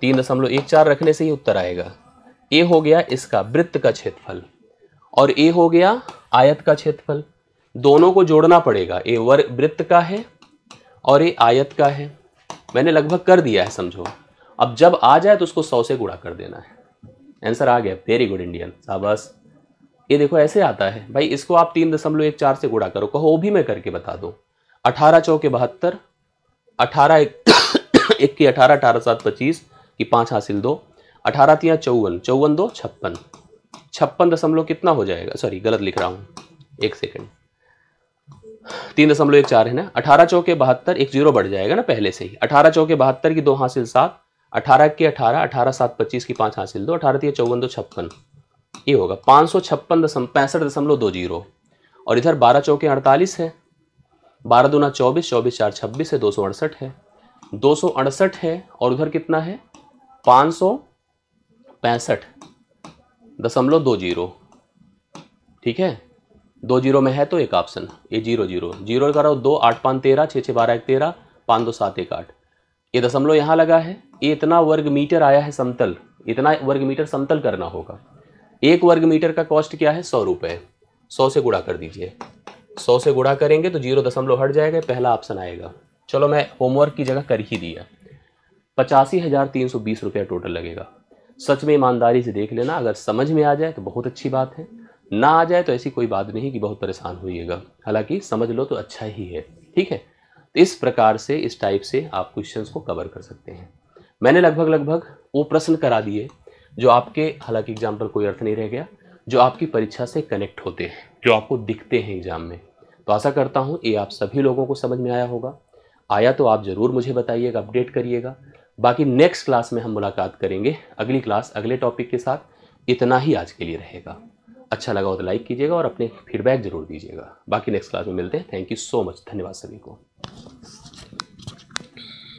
3.14 रखने से ही उत्तर आएगा। ए हो गया इसका वृत्त का क्षेत्रफल और ए हो गया आयत का क्षेत्रफल, दोनों को जोड़ना पड़ेगा। ए वृत्त का है और ये आयत का है, मैंने लगभग कर दिया है समझो। अब जब आ जाए तो उसको 100 से गुणा कर देना है, आंसर आ गया, वेरी गुड इंडियन, शाबाश। ये देखो ऐसे आता है भाई, इसको आप 3.14 से गुणा करो, कहो वो भी मैं करके बता दूं। 18 चौके 72, 18 एक की 18, 18 7 25 की 5 हासिल 2, 18 तियां 54, 54 2 56, 56 दशमलव कितना हो जाएगा, सॉरी गलत लिख रहा हूँ, एक सेकेंड, 3.14 है ना। 18 चौके 72, एक जीरो बढ़ जाएगा ना पहले से ही। 18 चौके 72 की 2 हासिल 7, 18 के 18, 18 7 25 की 5 हासिल 2, 18 तियां 54 2 56, ये होगा 556.6520। और इधर 12 चौके 48 है, 12 दूना 24, 24 4 26 है, 268 है, 268 है। और उधर कितना है, 565.20। ठीक है, 2 जीरो में है तो एक ऑप्शन, ये 0 0 0 करो 2, 8 5 13, 6 6 12 1 13, 5 2 7 1 8, ये दशमलव यहाँ लगा है। ये इतना वर्ग मीटर आया है समतल, इतना वर्ग मीटर समतल करना होगा। 1 वर्ग मीटर का कॉस्ट क्या है, 100 रुपये। 100 से गुणा कर दीजिए, 100 से गुणा करेंगे तो 0 दशमलव हट जाएगा, पहला ऑप्शन आएगा। चलो मैं होमवर्क की जगह कर ही दिया। 85,320 रुपया टोटल लगेगा। सच में ईमानदारी से देख लेना, अगर समझ में आ जाए तो बहुत अच्छी बात है, ना आ जाए तो ऐसी कोई बात नहीं कि बहुत परेशान होइएगा, हालांकि समझ लो तो अच्छा ही है। ठीक है, तो इस प्रकार से, इस टाइप से आप क्वेश्चंस को कवर कर सकते हैं। मैंने लगभग वो प्रश्न करा दिए जो आपके, हालांकि एग्जाम पर कोई अर्थ नहीं रह गया, जो आपकी परीक्षा से कनेक्ट होते हैं, जो आपको दिखते हैं एग्जाम में। तो आशा करता हूँ ये आप सभी लोगों को समझ में आया होगा। आया तो आप ज़रूर मुझे बताइएगा, अपडेट करिएगा। बाकी नेक्स्ट क्लास में हम मुलाकात करेंगे, अगली क्लास अगले टॉपिक के साथ। इतना ही आज के लिए रहेगा। अच्छा लगा हो तो लाइक कीजिएगा और अपने फीडबैक जरूर दीजिएगा। बाकी नेक्स्ट क्लास में मिलते हैं। थैंक यू सो मच, धन्यवाद सभी को।